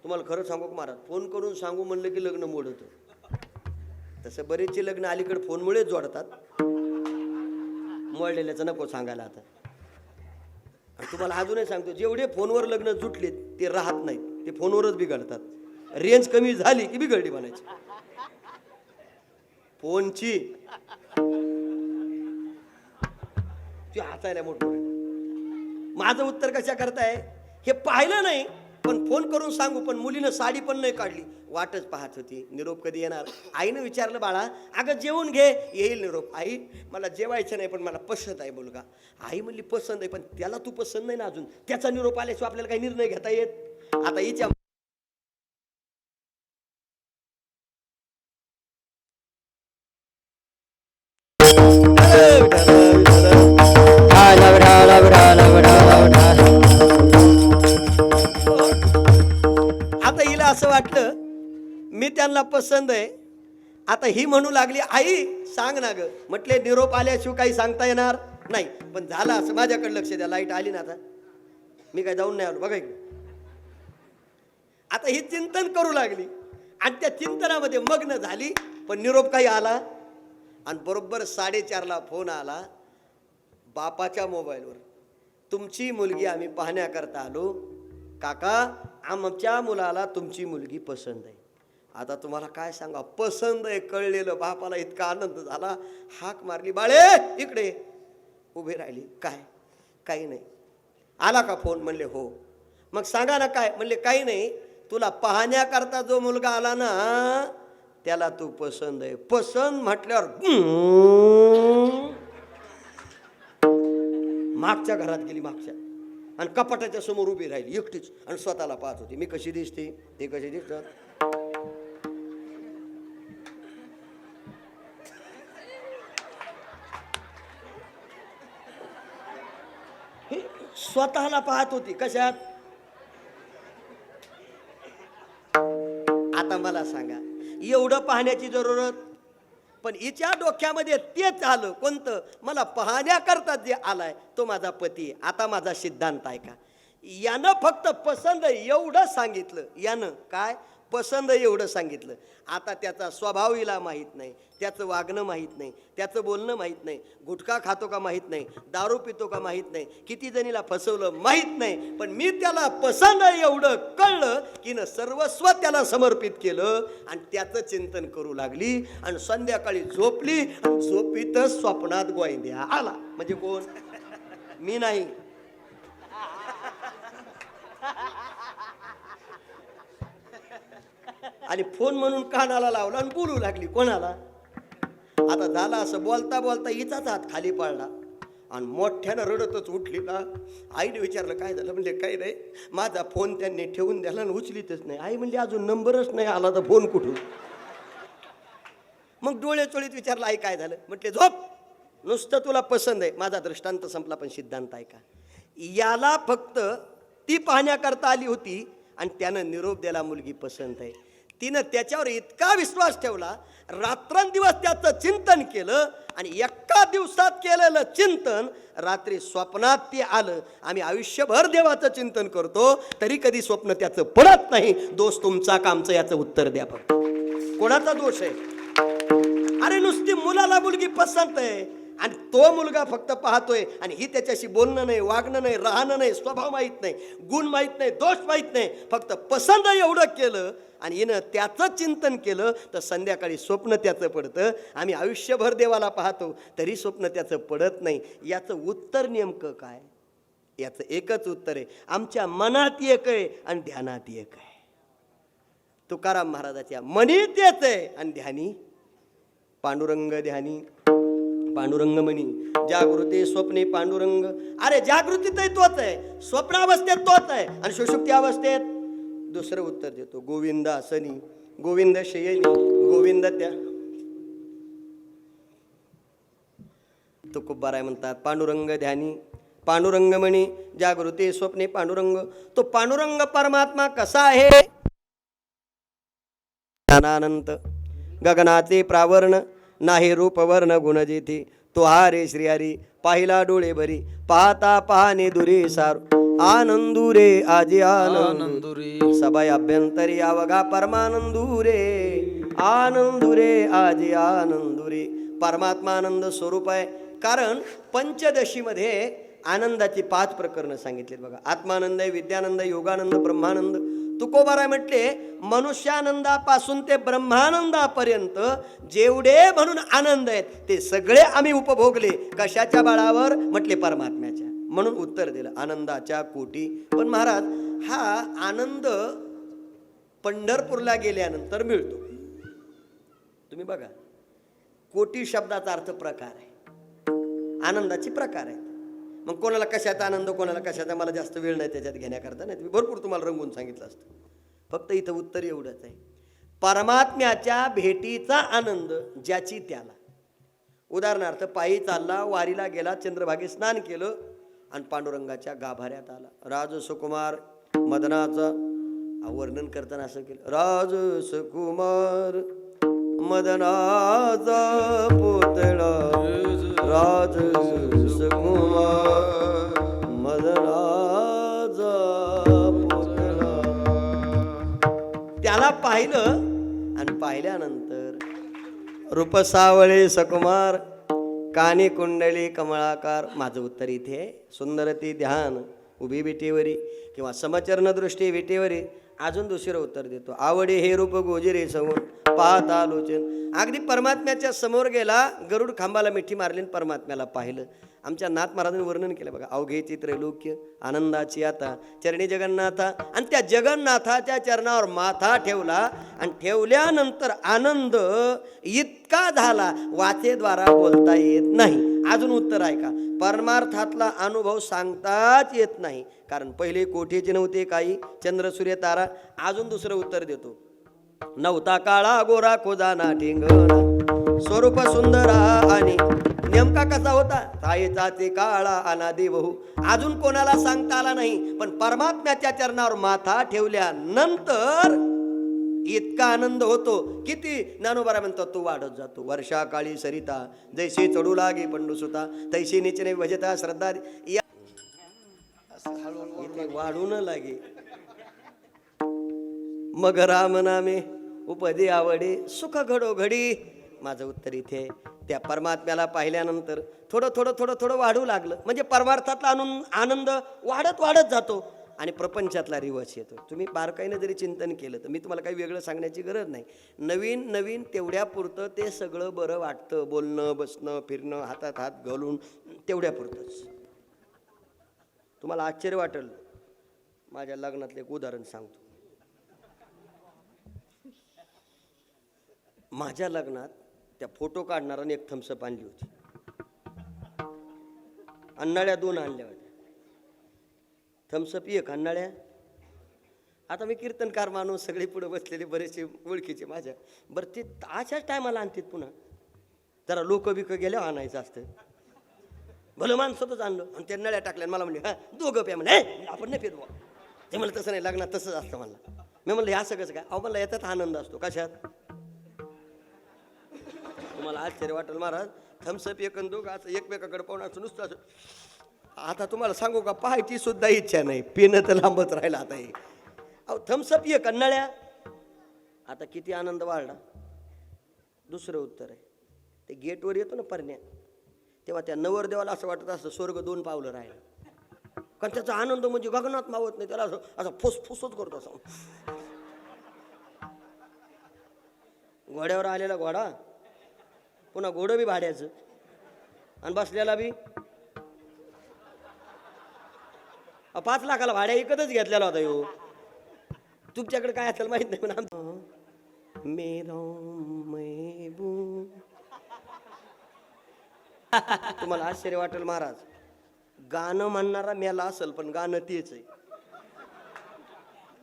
तुम्हाला खरं सांगू का महाराज, फोन करून सांगू म्हणलं की लग्न मोडतं. तसं बरेचसे लग्न अलीकडे फोनमुळेच जोडतात, मोडलेल्याचं नको सांगायला. आता तुम्हाला अजूनही सांगतो, जेवढे फोनवर लग्न जुटले ते राहत नाहीत, ते फोनवरच बिघडतात. रेंज कमी झाली की बिघडली म्हणायची. फोनची ती हातायला मोठं. माझं उत्तर कशा करताय? हे पाहिलं नाही आपण फोन करून सांगू, पण मुलीनं साडी पण नाही काढली. वाटच पाहत होती, निरोप कधी येणार. आईनं विचारलं, बाळा अगं जेवून घे, येईल निरोप. आई मला जेवायचं नाही, पण मला पसंत आहे मुलगा. आई म्हणली पसंत आहे, पण त्याला तू पसंत नाही ना अजून, त्याचा निरोप आल्याशिवाय आपल्याला काही निर्णय घेता येत. आता हिच्या आता हिला असं वाटलं मी त्यांना पसंत आहे. आता ही म्हणू लागली, आई सांग ना ग. म्हटले निरोप आल्याशिवाय काही सांगता येणार नाही. पण झालं असं, माझ्याकडे लक्ष द्या, लाईट आली ना आता, मी काय जाऊन नाही आलो बघा इकडे. आता ही चिंतन करू लागली आणि त्या चिंतनामध्ये मग्न झाली. पण निरोप काही आला आणि बरोबर 4:30ला फोन आला बापाच्या मोबाईलवर, तुमची मुलगी आम्ही पाहण्याकरता आलो काका, आमच्या मुलाला तुमची मुलगी पसंत आहे. आता तुम्हाला काय सांगा, पसंत आहे कळलेलं बापाला इतका आनंद झाला. हाक मारली, बाळे इकडे. उभे राहिली, काय? काही नाही. आला का फोन? म्हणले हो. मग सांगा ना काय? म्हणले काही नाही, तुला पाहण्याकरता जो मुलगा आला ना त्याला तू पसंत आहे. पसंत म्हटल्यावर मागच्या घरात गेली, मागच्या, आणि कपाटाच्या समोर उभी राहिली एकटीच आणि स्वतःला पाहत होती. मी कशी दिसते, ते कशी दिसतात. स्वतःला पाहत होती कशात? आता मला सांगा, एवढं पाहण्याची जरूरत? पण हिच्या डोक्यामध्ये तेच आलं. कोणतं? मला पाहण्याकरता जे आलाय तो माझा पती आहे. आता माझा सिद्धांत आहे का? यानं फक्त पसंत एवढं सांगितलं. यानं काय पसंत एवढं सांगितलं. आता त्याचा स्वभाव हिला माहीत नाही, त्याचं वागणं माहीत नाही, त्याचं बोलणं माहीत नाही, गुटखा खातो का माहीत नाही, दारू पितो का माहीत नाही, किती जणीला फसवलं माहीत नाही. पण मी त्याला पसंत एवढं कळलं की न सर्वस्व त्याला समर्पित केलं आणि त्याचं चिंतन करू लागली. आणि संध्याकाळी झोपली आणि झोपीतच स्वप्नात गोविंद्या आला. म्हणजे कोण? मी नाही. आणि फोन म्हणून कानाला लावला आणि बोलू लागली कोणाला. आता झाला असं, बोलता बोलता हिचाच हात खाली पडला आणि मोठ्यानं रडतच उठली ना. आईने विचारलं काय झालं? म्हणजे काही नाही, माझा फोन त्यांनी ठेवून द्याला आणि उचलीतच नाही. आई म्हणजे अजून नंबरच नाही आला तर फोन कुठून? मग डोळे चोळीत विचारलं, आई काय झालं? म्हटले झोप, नुसतं तुला पसंत आहे. माझा दृष्टांत संपला. पण सिद्धांत आहे का? याला फक्त ती पाहण्याकरता आली होती आणि त्यानं निरोप द्याला मुलगी पसंत आहे. तिनं त्याच्यावर इतका विश्वास ठेवला, रात्रंदिवस त्याचं चिंतन केलं आणि एका दिवसात केलेलं चिंतन रात्री स्वप्नात ते आलं. आम्ही आयुष्यभर देवाचं चिंतन करतो तरी कधी स्वप्न त्याचं पडत नाही. दोष तुमचा का आमचं? याचं उत्तर द्या फक्त. कोणाचा दोष आहे? अरे नुसती मुलाला मुलगी पसंत आहे आणि तो मुलगा फक्त पाहतोय आणि ही त्याच्याशी बोलणं नाही, वागणं नाही, राहणं नाही, स्वभाव माहीत नाही, गुण माहीत नाही, दोष माहीत नाही, फक्त पसंत एवढं केलं आणि हिनं त्याचं चिंतन केलं तर संध्याकाळी स्वप्न त्याचं पडतं. आम्ही आयुष्यभर देवाला पाहतो तरी स्वप्न त्याचं पडत नाही. याचं उत्तर नेमकं काय? याचं एकच उत्तर आहे, आमच्या मनात एक आहे आणि ध्यानात एक आहे. तुकाराम महाराजाच्या मनी तेच आहे आणि ध्यानी पांडुरंग. ध्यानी पांडुरंग म्हणी, जागृती स्वप्ने पांडुरंग. अरे जागृतीतही तोच आहे, स्वप्नावस्थेत तोच आहे आणि सुषुप्ती अवस्थेत दुसरं उत्तर देतो. गोविंद आसनी, गोविंद शयनी, गोविंद त्या. तुकोबाराय म्हणतात पांडुरंग ध्यानी पांडुरंग म्हणी, जागृती स्वप्ने पांडुरंग. तो पांडुरंग परमात्मा कसा आहे? ज्ञानानंत गगनाचे प्रावर्ण, नाही रूप वर्ण गुण जेथे. तो हा रे श्रीहरी पाहिला डोळे भरी, पाहता पाहणे दुरे सार. आनंदुरे आजी आनंदुरे, सबाई अभ्यंतरी अवघा परमानंदुरे. आनंदुरे आजी आनंदुरे. परमात्मा आनंद स्वरूप आहे. कारण पंचदशीमध्ये आनंदाची 5 प्रकरणं सांगितलीत बघा. आत्मानंद आहे, विद्यानंद, योगानंद, ब्रह्मानंद. तुकोबाराय म्हटले मनुष्यानंदापासून ते ब्रह्मानंदापर्यंत जेवढे म्हणून आनंद आहेत ते सगळे आम्ही उपभोगले. कशाच्या बळावर? म्हटले परमात्म्याच्या. म्हणून उत्तर दिलं आनंदाच्या कोटी. पण महाराज हा आनंद पंढरपूरला गेल्यानंतर मिळतो. तुम्ही बघा, कोटी शब्दाचा अर्थ प्रकार आहे, आनंदाचे प्रकार आहेत. मग कोणाला कशाचा आनंद, कोणाला कशाचा, मला जास्त वेळ नाही त्याच्यात घेण्याकरता, नाही मी भरपूर तुम्हाला रंगून सांगितलं असतं. फक्त इथं उत्तर एवढंच आहे, परमात्म्याच्या भेटीचा आनंद ज्याची त्याला. उदाहरणार्थ पायी चालला, वारीला गेला, चंद्रभागे स्नान केलं आणि पांडुरंगाच्या गाभाऱ्यात आला. राजसुकुमार मदनाचं वर्णन करताना असं केलं, राजसुकुमार मदनाचा पुतळा, राजसुकुमार मदनाचा पुतळा. त्याला पाहिलं आणि पाहिल्यानंतर रूप सावळे सकुमार, कानी कुंडली कमळाकार. माझं उत्तर इथे आहे, सुंदरती ध्यान उभी विटेवरी किंवा समचरण दृष्टी विटेवरी. अजून दुसरं उत्तर देतो, आवडे हे रूप गोजिरे सवून पाहता लोचन. अगदी परमात्म्याच्या समोर गेला, गरुड खांबाला मिठी मारली, परमात्म्याला पाहिलं. आमच्या नाथ महाराजांनी वर्णन केलं बघा, अवघेची त्रैलोक्य आनंदाची आता चरणी जगन्नाथा. आणि त्या जगन्नाथाच्या चरणावर माथा ठेवला आणि ठेवल्यानंतर आनंद इतका झाला वाचेद्वारा बोलता येत नाही. अजून उत्तर आहे का, परमार्थातला अनुभव सांगताच येत नाही, कारण पहिले कोठेचे नव्हते काही, चंद्र सूर्य तारा. अजून दुसरं उत्तर देतो, नव्हता काळा गोरा खोजाना ठिंगणा, स्वरूप सुंदरा आणि नेमका कसा होता, ताईचा ते काळा अनादी बहु. अजून कोणाला सांगता आला नाही, पण परमात्म्याच्या चरणावर माथा ठेवल्यानंतर इतका आनंद होतो. किती ज्ञानोबा म्हणतो, तो वाढत जातो. वर्षा काळी सरिता जैसे चढू लागे पंडुसुता, तैसे निचने भजता श्रद्धा. इथे वाढून लागे. मग राम नामे उपदे आवडे सुख घडो घडी. माझं उत्तर इथे, त्या परमात्म्याला पाहिल्यानंतर थोडं थोडं थोडं थोडं वाढू लागलं, म्हणजे परमार्थातला आनंद वाढत वाढत जातो आणि प्रपंचातला रिवर्स येतो. तुम्ही बारकाईनं जरी चिंतन केलं तर मी तुम्हाला काही वेगळं सांगण्याची गरज नाही. नवीन नवीन तेवढ्यापुरतं ते सगळं बरं वाटतं, बोलणं बसणं फिरणं हातात हात घालून तेवढ्यापुरतंच. तुम्हाला आश्चर्य वाटेल, माझ्या लग्नातलं एक उदाहरण सांगतो. माझ्या लग्नात त्या फोटो काढणाऱ्याने एक थम्सअप आणली होती, अन्नाळ्या 2 आणल्या होत्या. थम्सअप 1, अन्नाळ्या. आता मी कीर्तनकार माणूस, सगळे पुढे बसलेले बरेचसे ओळखीचे माझ्या, बरं ते अशाच टायमाला आणतात पुन्हा, जरा लोक बिक गेल्या आणायचं असतं. भलं माणसातच आणलं आणि त्या नळ्या टाकल्या. मला म्हणले, हा 2 प्या. म्हणजे आपण नाही फिरवा. ते म्हणलं तसं नाही, लग्नात तसंच असतं म्हणलं. मी म्हणलं ह्या सगळंच काय? अहो मला याच्यात आनंद असतो. कशात? तुम्हाला आश्चर्य वाटेल महाराज, थम्सअप 1 आणि 2 असं एकमेकाकडे पाहून असं नुसतं असं. आता तुम्हाला सांगू का, पाहायची सुद्धा इच्छा नाही, पिणं तर लांबच राहिलं आता हे. अहो थम्सअप 1 कन्नाळ्या. आता किती आनंद वाढला. दुसरं उत्तर आहे, ते गेटवर येतो ना परण्या, तेव्हा त्या नवरदेवाला असं वाटत असतं स्वर्ग 2 पावलं राहिलं, कारण त्याचा आनंद म्हणजे गगनात मावत नाही. त्याला असं असं फुसफुसच करतो असं. घोड्यावर आलेला घोडा, पुन्हा घोडं बी भाड्याचं आणि बसलेला बी 5 लाखाला भाड्या इकतच घेतलेला होता ह्यो. तुमच्याकडे काय असेल माहित नाही, पण मेरा महबूब. तुम्हाला आश्चर्य वाटेल महाराज, गाणं म्हणणारा मेला असेल पण गाणं तेच आहे.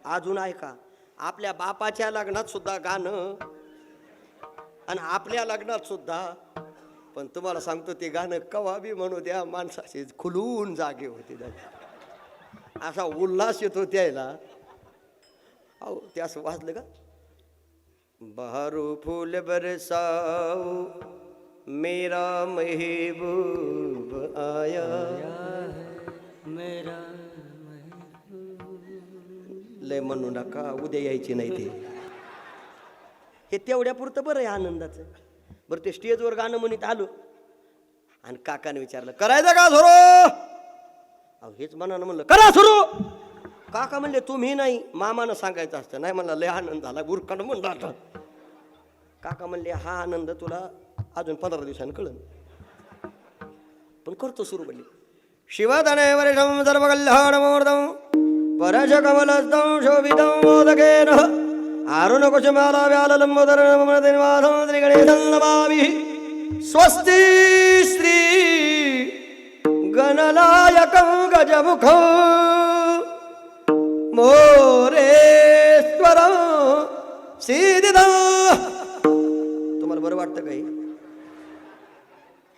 अजून ऐका, आपल्या बापाच्या लग्नात सुद्धा गाणं आणि आपल्या लग्नात सुद्धा. पण तुम्हाला सांगतो, ते गाणं कवा बी म्हणू द्या, माणसाचे खुलून जागे होते, असा उल्हास येतो त्याला. अहो ते असं वाजलं का, बहारो फूल बरसाओ मेरा महबूब आया, मेरा लय म्हणू नका, उद्या यायची नाही ते. हे तेवढ्यापुरतं बरं आहे आनंदाचं. बरं ते स्टेजवर गाणं म्हणत आलो आणि काकाने विचारलं, करायचं का सुरू? अहो हेच मनानं म्हणलं, करा सुरू. काका म्हणले, तुम्ही नाही, मामानं सांगायचं असतं. नाही म्हणलं, लय आनंद झाला, गुरकांड म्हणलं आता. काका म्हणले, हा आनंद तुला अजून 15 दिवसांनी कळन, पण करतो सुरू. म्हणले शिवतने वर्षं सर्वकल्याणमूर्तं परशकमलस्थं शोभितं मोदकेन अरुणकुसुमाला व्याललम्बोदरनमृतिनिवासं श्रीगणेशं नमामि स्वस्ति श्री गणनायकं गजमुखं मोरेश्वरं सिद्धिदं. तुम्हाला बरं वाटतं काही?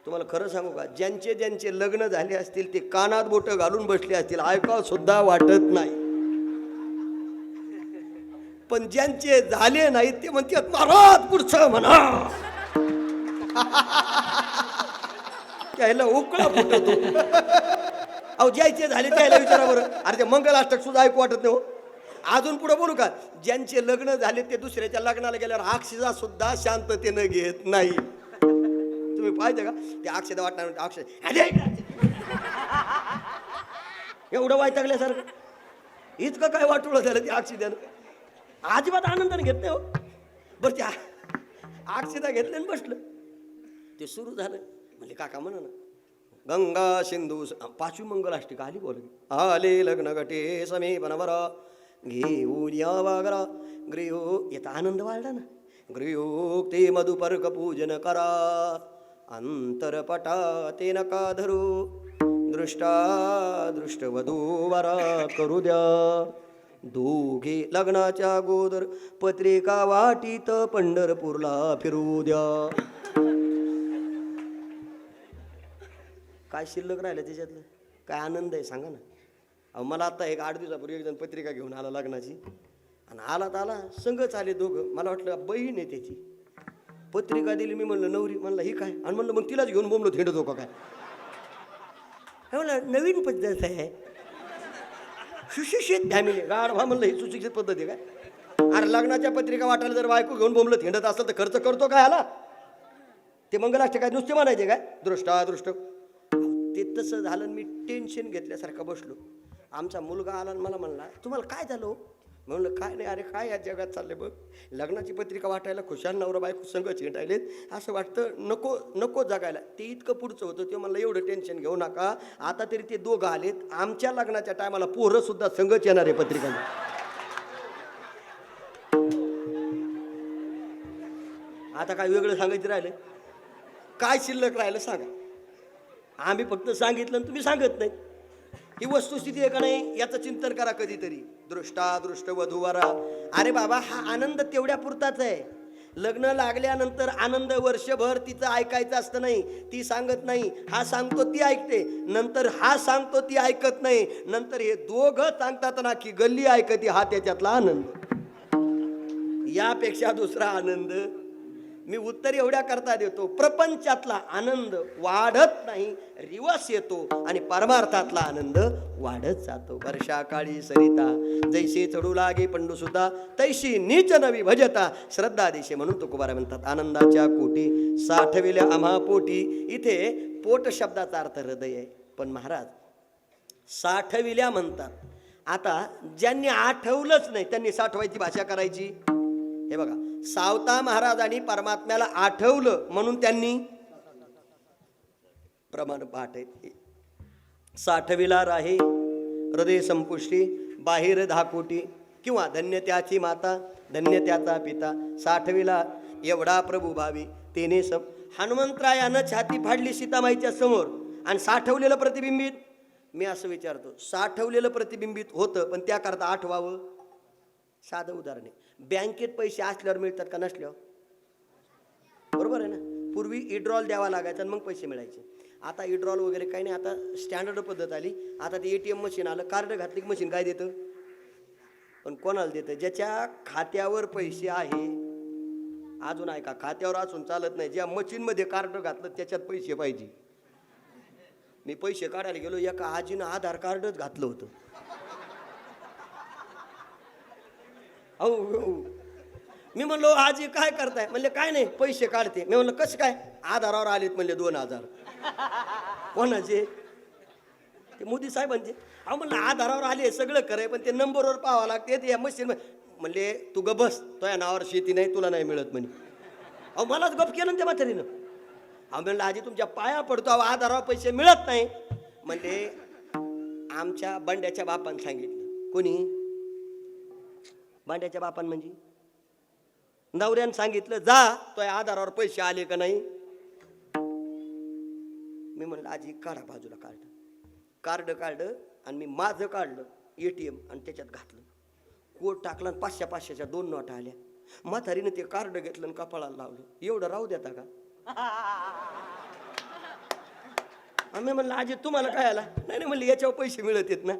तुम्हाला खरं सांगू का, ज्यांचे ज्यांचे लग्न झाले असतील ते कानात बोटं घालून बसले असतील, ऐकावं सुद्धा वाटत नाही. पण ज्यांचे झाले नाहीत ते म्हणतात महाराज पुढचं म्हणा. त्याला उकळा फुटतो. अहो ज्याचे झाले त्याला विचारा बरं. अरे ते मंगलाष्टक सुद्धा ऐकू वाटत नाही हो. अजून पुढे बोलू का, ज्यांचे लग्न झाले ते दुसऱ्याच्या लग्नाला गेल्यावर अक्षदा सुद्धा शांततेनं घेत नाही. तुम्ही पाहिजे का ते अक्षदा वाटणार अक्षय एवढं वैतागल्यासारखं इतकं काय वाटवलं झालं ते अक्षदानं. अजिबात आनंदाने घेत नाही हो. बरं त्या अक्षदा घेतले आणि बसलं. ते सुरू झालं म्हणजे काका म्हणा ना, गंगा सिंधू 5वी मंगलाष्टिका आली. बोल आले लग्न गटे समीपन बरा घेऊन या वागरा गृहो. येता आनंद वाढला ना. गृहोक्ते मधुपर्क पूजन करा अंतरपटा ते नका धरू दृष्टा दृष्ट वधूवरा करू द्या दोघे लग्नाच्या गोदर पत्रिका वाटीत पंढरपूरला फिरू द्या. काय शिल्लक राहिलं त्याच्यातलं? काय आनंद आहे सांगा ना. अहो मला आता एक 8 दिवसापूर्वी एक जण पत्रिका घेऊन आला लग्नाची आणि आला तर आला संगच आले दोघं. मला वाटलं बहीण आहे त्याची. पत्रिका दिली. मी म्हणलं नवरी. म्हणलं ही काय? आणि म्हणलं मग तिलाच घेऊन बोंबलो हिंडतो का काय? म्हणलं नवीन पद्धत आहे सुशिक्षित फॅमिली गाढवा. म्हणलं ही सुशिक्षित पद्धत आहे काय? अरे लग्नाच्या पत्रिका वाटायला जर बायको घेऊन बोंबलं हिंडत असेल तर खर्च करतो काय आला? ते मंगलाष्टक काय नुसते म्हणायचे काय? दृष्टा दृष्ट. ते तसं झालं. मी टेन्शन घेतल्यासारखं बसलो. आमचा मुलगा आला आणि मला म्हणला तुम्हाला काय झालं? म्हणलं काय नाही. अरे काय या जगात चालले बघ. लग्नाची पत्रिका वाटायला खुशाल नवरा बायको संघ चिंटायलेत. असं वाटतं नको नको जगायला. ते इतकं पुढचं होतं. ते म्हणलं एवढं टेन्शन घेऊ नका. आता तरी ते दोघं आलेत. आमच्या लग्नाच्या टायमाला पोरं सुद्धा संघच येणार आहे पत्रिका. आता काय वेगळं सांगायचं राहिलं? काय शिल्लक राहिलं सांगा. आम्ही फक्त सांगितलं आणि तुम्ही सांगत नाही. ही वस्तुस्थिती आहे का नाही याचं चिंतन करा कधीतरी. दृष्टा दृष्ट वधूवरा. अरे बाबा हा आनंद तेवढ्या पुरताच आहे. लग्न लागल्यानंतर आनंद वर्षभर तिचं ऐकायचं असतं नाही. ती सांगत नाही. हा सांगतो ती ऐकते. नंतर हा सांगतो ती ऐकत नाही. नंतर हे दोघं सांगतात ना की गल्ली ऐकते. हा त्याच्यातला आनंद. यापेक्षा दुसरा आनंद मी उत्तर एवढ्या करता देतो. प्रपंचातला आनंद वाढत नाही, रिवर्स येतो आणि परमार्थातला आनंद वाढत जातो. वर्षाकाळी सरिता जैसे चढू लागे पंडू सुद्धा तैशी नीच नवी भजता श्रद्धा देशे. म्हणून तुकोबारा म्हणतात आनंदाच्या कोटी साठविल्या आम्हा पोटी. इथे पोट शब्दाचा अर्थ हृदय आहे. पण महाराज साठविल्या म्हणतात. आता ज्यांनी आठवलंच नाही त्यांनी साठवायची भाषा करायची. हे बघा सावता महाराजांनी परमात्म्याला आठवलं म्हणून त्यांनी प्रमाण पाठ आहे. साठविला राहे हृदय संपुष्टी बाहेर धाकोटी किंवा धन्य त्याची माता धन्य त्याचा पिता साठविला एवढा प्रभू भावी तेने हनुमंतरायानं छाती फाडली सीतामाईच्या समोर आणि साठवलेलं प्रतिबिंबित. मी असं विचारतो साठवलेलं प्रतिबिंबित होतं पण त्याकरता आठवावं. साधं उदाहरण आहे. बँकेत पैसे असल्यावर मिळतात का नसल्यावर? बरोबर आहे ना. पूर्वी इड्रॉल द्यावा लागायचा आणि मग पैसे मिळायचे. आता इड्रॉल वगैरे काही नाही. आता स्टँडर्ड पद्धत आली. आता ते ATM मशीन आलं. कार्ड घातली की मशीन काय देतं? पण कोणाला देतं? ज्याच्या खात्यावर पैसे आहे. अजून आहे का? खात्यावर असून चालत नाही. ज्या मशीनमध्ये कार्ड घातलं त्याच्यात पैसे पाहिजे. मी पैसे काढायला गेलो. एका आजीनं आधार कार्डच घातलं होतं. अहो मी म्हणलो आजी काय करताय? म्हणले काय नाही पैसे काढते. मी म्हणलं कसं काय? आधारावर आलेत म्हणले 2000. कोणाचे? ते मोदी साहेबांचे. अहो म्हणलं आधारावर आले सगळं करे पण ते नंबरवर पाहावं लागते. ते या मशीन म्हणले तू गप बस. तो या नावावर शेती नाही तुला नाही मिळत म्हणे. अहो मलाच गप केलं ना त्या म्हातारीनं. अहो म्हणलं आजी तुमच्या पाया पडतो. अहो आधारावर पैसे मिळत नाही. म्हणजे आमच्या बंड्याच्या बापान सांगितलं. कोणी? बंड्याच्या बापान म्हणजे नवऱ्यानं सांगितलं जा तो आधारावर पैसे आले का नाही. मी म्हणलं आजी काढा बाजूला कार्ड काढलं आणि मी माझं काढलं ATM आणि त्याच्यात घातलं. कोड टाकला आणि 500-500च्या 2 नोटा आल्या. म्हातारीनं ते कार्ड घेतलं आणि कपाळाला लावलं. एवढं राहू देता का? आम्ही म्हणलं आजी तुम्हाला काय आला? नाही म्हणलं याच्यावर पैसे मिळत आहेत ना.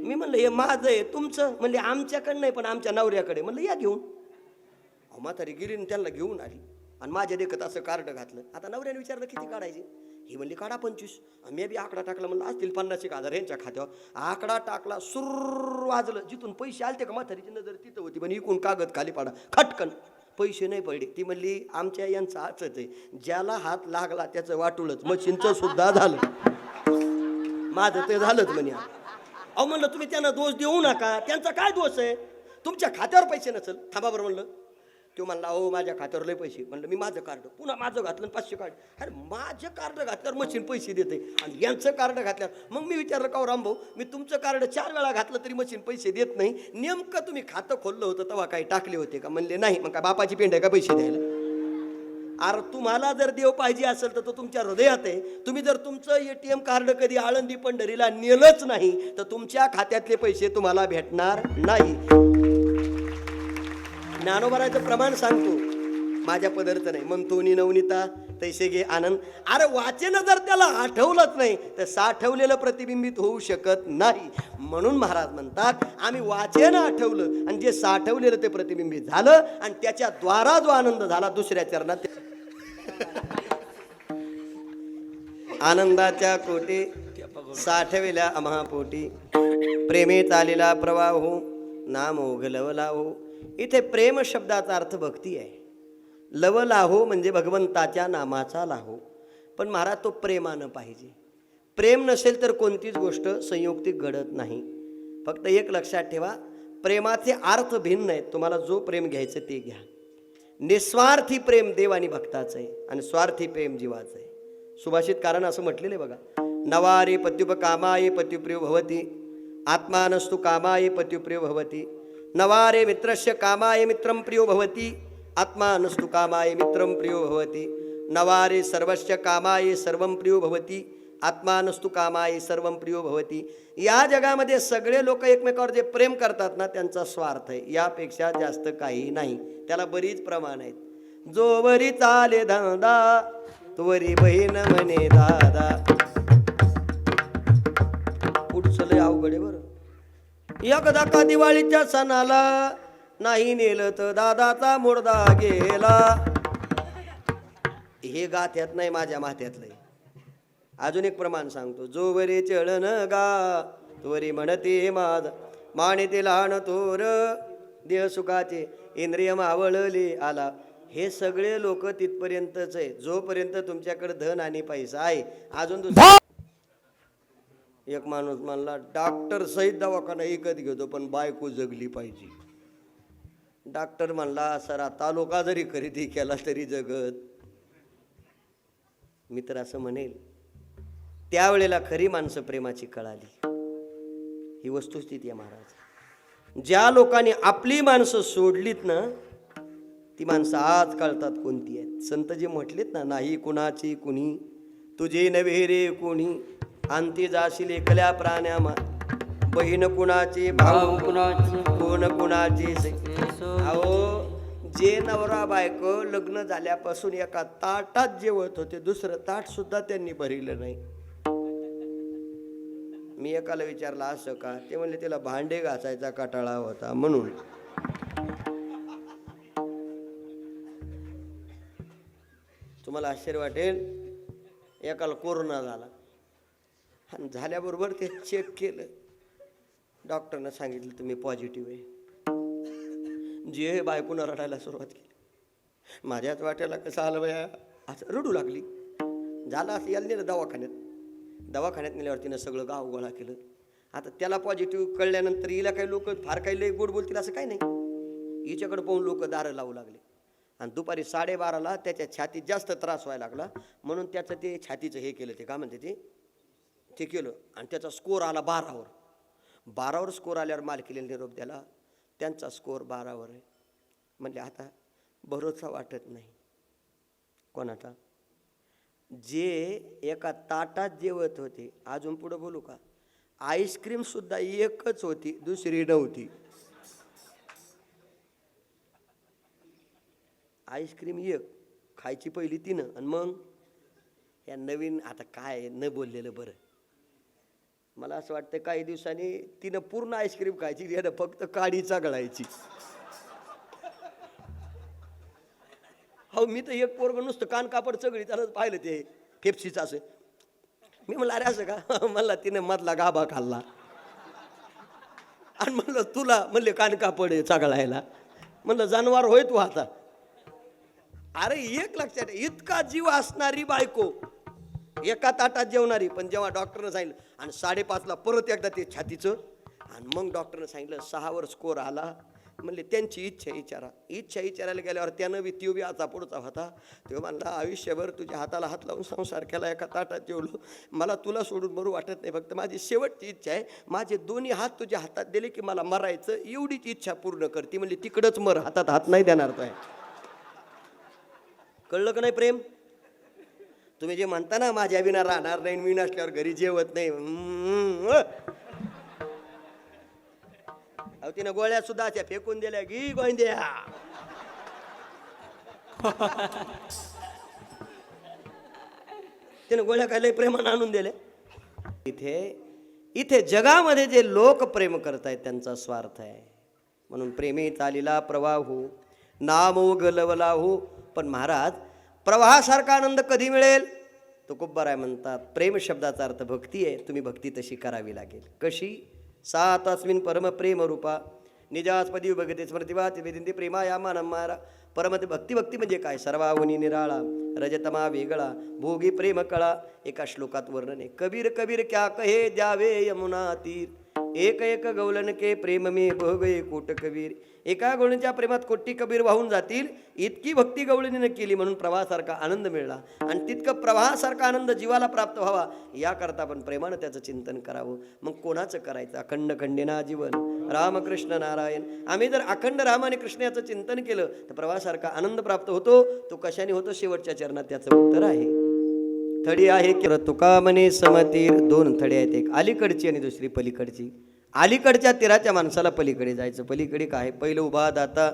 मी म्हणलं हे माझं आहे तुमचं? म्हणले आमच्याकडे नाही पण आमच्या नवऱ्याकडे. म्हणलं या घेऊन. म्हातारी गेली आणि त्यांना घेऊन आली आणि माझ्या देखत असं कार्ड घातलं. आता नवऱ्याने विचारलं किती काढायचे? ही म्हणली काढा 25. मी बी आकडा टाकला. म्हणलं असतील 50,000 यांच्या खात्यावर. आकडा टाकला सुर वाजलं. जिथून पैसे आलते का म्हातारीची नजर तिथं होती पण इकून कागद खाली पाडा खटकन पैसे नाही पडले. ती म्हणली आमच्या यांचं हातच आहे ज्याला हात लागला त्याचं वाटुळच. मशीनचं सुद्धा झालं माझं ते झालंच म्हणे. अहो म्हणलं तुम्ही त्यांना दोष देऊ नका. त्यांचा काय दोष आहे? तुमच्या खात्यावर पैसे नसेल. थांबा बरं म्हणलं. तो म्हणला हो माझ्या खात्यावर लय पैसे. म्हणलं मी माझं कार्ड पुन्हा माझं घातलं 500 कार्ड. अरे माझं कार्ड घातल्यावर मशीन पैसे देते आणि यांचं कार्ड घातल्यावर. मग मी विचारलं का रामभाऊ मी तुमचं कार्ड 4 वेळा घातलं तरी मशीन पैसे देत नाही. नेमकं तुम्ही खातं खोललं होतं तेव्हा काही टाकले होते का? म्हणले नाही. मग काय बापाची पेंड आहे का पैसे द्यायला? अरे तुम्हाला जर देव पाहिजे असेल तर तो तुमच्या हृदयात आहे. तुम्ही जर तुमचं ATM कार्ड कधी आळंदी पंढरीला नेलंच नाही तर तुमच्या खात्यातले पैसे तुम्हाला भेटणार नाही. ज्ञानोबाराचं प्रमाण सांगतो माझ्या पदरचं नाही. म्हणतो नवनीता तैसे घे आनंद. अरे वाचन जर त्याला आठवलंच नाही तर साठवलेलं प्रतिबिंबित होऊ शकत नाही. म्हणून महाराज म्हणतात आम्ही वाचन आठवलं आणि जे साठवलेलं ते प्रतिबिंबित झालं आणि त्याच्या द्वारा जो आनंद झाला दुसऱ्या चरणात आनंदाच्या कोटी साठविल्या अमहापोटी प्रेमे चालेला प्रवाह हो नाम ओघलवला हो. इथे प्रेम शब्दाचा अर्थ भक्ती आहे. लवलाहो म्हणजे भगवंताच्या नामाचा लाहो. पण महाराज तो प्रेमानं पाहिजे. प्रेम नसेल तर कोणतीच गोष्ट संयुक्तिक घडत नाही. फक्त एक लक्षात ठेवा प्रेमाचे अर्थ भिन्न आहेत. तुम्हाला जो प्रेम घ्यायचं ते घ्या. निस्वार्थी प्रेम देव आणि भक्ताचं आहे आणि स्वार्थी प्रेम जीवाचं आहे. सुभाषित कारण असं म्हटलेलं आहे बघा. नवारे पत्युपकामाये पत्युप्रियो भवती आत्मानस्तु कामाये पत्युप्रियो भवती. नवारे मित्रस्य कामाय मित्रं प्रियो भवती आत्मानस्तु कामाय मित्रं प्रियो भवती. नवारे सर्वस्य कामाय सर्वं प्रियो भवती आत्मानस्तु कामाय सर्वं प्रियो भवती. या जगामध्ये सगळे लोक एकमेकावर जे प्रेम करतात ना त्यांचा स्वार्थ आहे. यापेक्षा जास्त काही नाही. त्याला बरीच प्रमाण आहेत. जोवरी चाले धंदा तोवरी बहीण म्हणे दादा. पुढचं लय अवघड आहे बरं. एकदा का दिवाळीच्या सणाला नाही नेलं तर दादाचा मुर्दा गेला. हे गाथ्यात नाही माझ्या माथ्यातलंय. अजून एक प्रमाण सांगतो. जोवरे चळण गा तोरी म्हणते माझ माने लहान थोर देह सुखाचे इंद्रिय मावळले आला. हे सगळे लोक तिथपर्यंतच आहे जोपर्यंत तुमच्याकडे धन आणि पैसा आहे. अजून दुसरं एक माणूस म्हणला डॉक्टर सहित दवाखाना एकच घेतो पण बायको जगली पाहिजे. डॉक्टर म्हणला सरा तालुका जरी खरेदी केला तरी जगत. मी तर असं म्हणेल त्यावेळेला खरी माणसं प्रेमाची कळाली. ही वस्तुस्थिती आहे महाराज. ज्या लोकांनी आपली माणसं सोडलीत ना ती माणसं आज कळतात कोणती आहेत. संत जे म्हटलेत ना नाही कुणाची कुणी तुझे नव्हे रे कोणी अंती जाशील एकल्या प्राण्या बहीण कुणाची भाऊ कुणाची कोण कुणाची. अहो जे नवरा बायको लग्न झाल्यापासून एका ताटात जेवत होते दुसरं ताट सुद्धा त्यांनी भरिलं नाही. मी एकाला विचारलं असं का? ते म्हणले त्याला भांडे घासायचा कटाळा होता म्हणून. तुम्हाला आश्चर्य वाटेल एकाला कोरोना झाला आणि झाल्याबरोबर ते चेक केलं. डॉक्टरनं सांगितलं तुम्ही पॉझिटिव्ह आहे. जे बायकोनं रडायला सुरुवात केली. माझ्याच वाट्याला कसं आलं बाया असं रडू लागली. झालं असं याला नेलं दवाखान्यात नेल्यावर तिनं सगळं गाव गोळा केलं. आता त्याला पॉझिटिव्ह कळल्यानंतर हिला काही लोक फार काही लई गोड बोलतील असं काही नाही. हिच्याकडे पाहून लोक दारं लावू लागले आणि दुपारी 12:30ला त्याच्या छातीत जास्त त्रास व्हायला लागला म्हणून त्याचं ते छातीचं हे केलं. ते काय म्हणते ते ते केलं आणि त्याचा स्कोर आला 12वर. 12वर स्कोर आल्यावर मालकीला निरोप द्याला, त्यांचा स्कोर 12वर आहे. म्हणजे आता भरोसा वाटत नाही कोणाचा. जे एका ताटात जेवत होते, अजून पुढं बोलू का, आईस्क्रीम सुद्धा एकच होती, दुसरी नव्हती. आईस्क्रीम एक खायची पहिली तिनं, आणि मग या नवीन आता काय न बोललेलं बरं. मला असं वाटतं काही दिवसांनी तिनं पूर्ण आईस्क्रीम खायची, यानं फक्त काडी चागळायची. हो, मी तर एक पोरग नुसतं कान कापड चगळी त्याला पाहिलं ते फेप्सीचं असं. मी म्हणलं अरे असं का, म्हणला तिने मधला गाभा खाल्ला. आणि म्हणलं तुला म्हणले कान कापड चागळायला. म्हणलं जानवर होय तू आता. अरे एक लक्षात, इतका जीव असणारी बायको, एका ताटात जेवणारी, पण जेव्हा डॉक्टरनं सांगितलं आणि 5:30ला परत एकदा ते छातीचं, आणि मग डॉक्टरनं सांगितलं 6वर स्कोर आला. म्हणले त्यांची इच्छा विचारायला गेल्यावर त्यानं बी त्यो बी आता पुढचा होता. तो म्हणला आयुष्यभर तुझ्या हाताला हात लावून संसार केला, एका ताटात जेवलो, मला तुला सोडून मरू वाटत नाही. फक्त माझी शेवटची इच्छा आहे, माझे दोन्ही हात तुझ्या हातात दिले की मला मरायचं, एवढीच इच्छा पूर्ण करते. म्हणजे तिकडंच मर, हातात हात नाही देणार तो. कळलं का नाही प्रेम? तुम्ही जे म्हणता ना माझ्या विना राहणार नाही, मी नसल्यावर घरी जेवत नाही, अहो तिनं गोळ्या सुद्धा अशा फेकून दिल्या की गोंद्या. तिनं गोळ्या काय लय प्रेमानं आणून दिल्या. इथे जगामध्ये जे लोक प्रेम करतायत त्यांचा स्वार्थ आहे. म्हणून प्रेमी चालीला प्रवाहू नामोग लवलाहू. पण महाराज, प्रवाहासारखा आनंद कधी मिळेल? तुकोबाराय म्हणतात, प्रेम शब्दाचा अर्थ भक्ती आहे. तुम्ही भक्ती तशी करावी लागेल. कशी? सा तस्मिन् परम प्रेम रूपा निजास्पदी विभगते स्मृतिवाच वेदिंती प्रेमा या मानमारा. परमते भक्ती म्हणजे काय? सर्वाहुनी निराळा, रजतमा वेगळा, भोगी प्रेम कळा. एका श्लोकात वर्णन आहे. कबीर कबीर क्या कहे जावे यमुना तीर, एक एक गौलन के प्रेम में बह गए कोट कबीर. एका गवळणीच्या प्रेमात कोटी कबीर वाहून जातील, इतकी भक्ती गवळणीनं केली म्हणून प्रवाहासारखा आनंद मिळाला. आणि तितकं प्रवाहासारखा आनंद जीवाला प्राप्त व्हावा याकरता आपण प्रेमानं त्याचं चिंतन करावं. मग कोणाचं करायचं? अखंड खंडेना जीवन रामकृष्ण नारायण. आम्ही जर अखंड राम आणि कृष्ण याचं चिंतन केलं तर प्रवाहासारखा आनंद प्राप्त होतो. तो कशाने होतो? शेवटच्या चरणात त्याचं उत्तर आहे. थडी आहे की तुका म्हणे समतीर. 2 थडी आहेत, एक अलीकडची आणि दुसरी पलीकडची. अलीकडच्या तीराच्या माणसाला पलीकडे जायचं. पलीकडे काय? पहिलं उभा दाता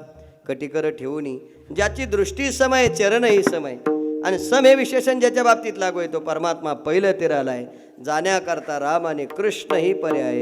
कटिकर ठेवूनी, ज्याची दृष्टी समय चरणही समय. आणि सम हे विशेषण ज्याच्या बाबतीत लागू आहे तो परमात्मा पहिलं तीराला आहे. जाण्याकरता राम आणि कृष्ण ही पर्याय.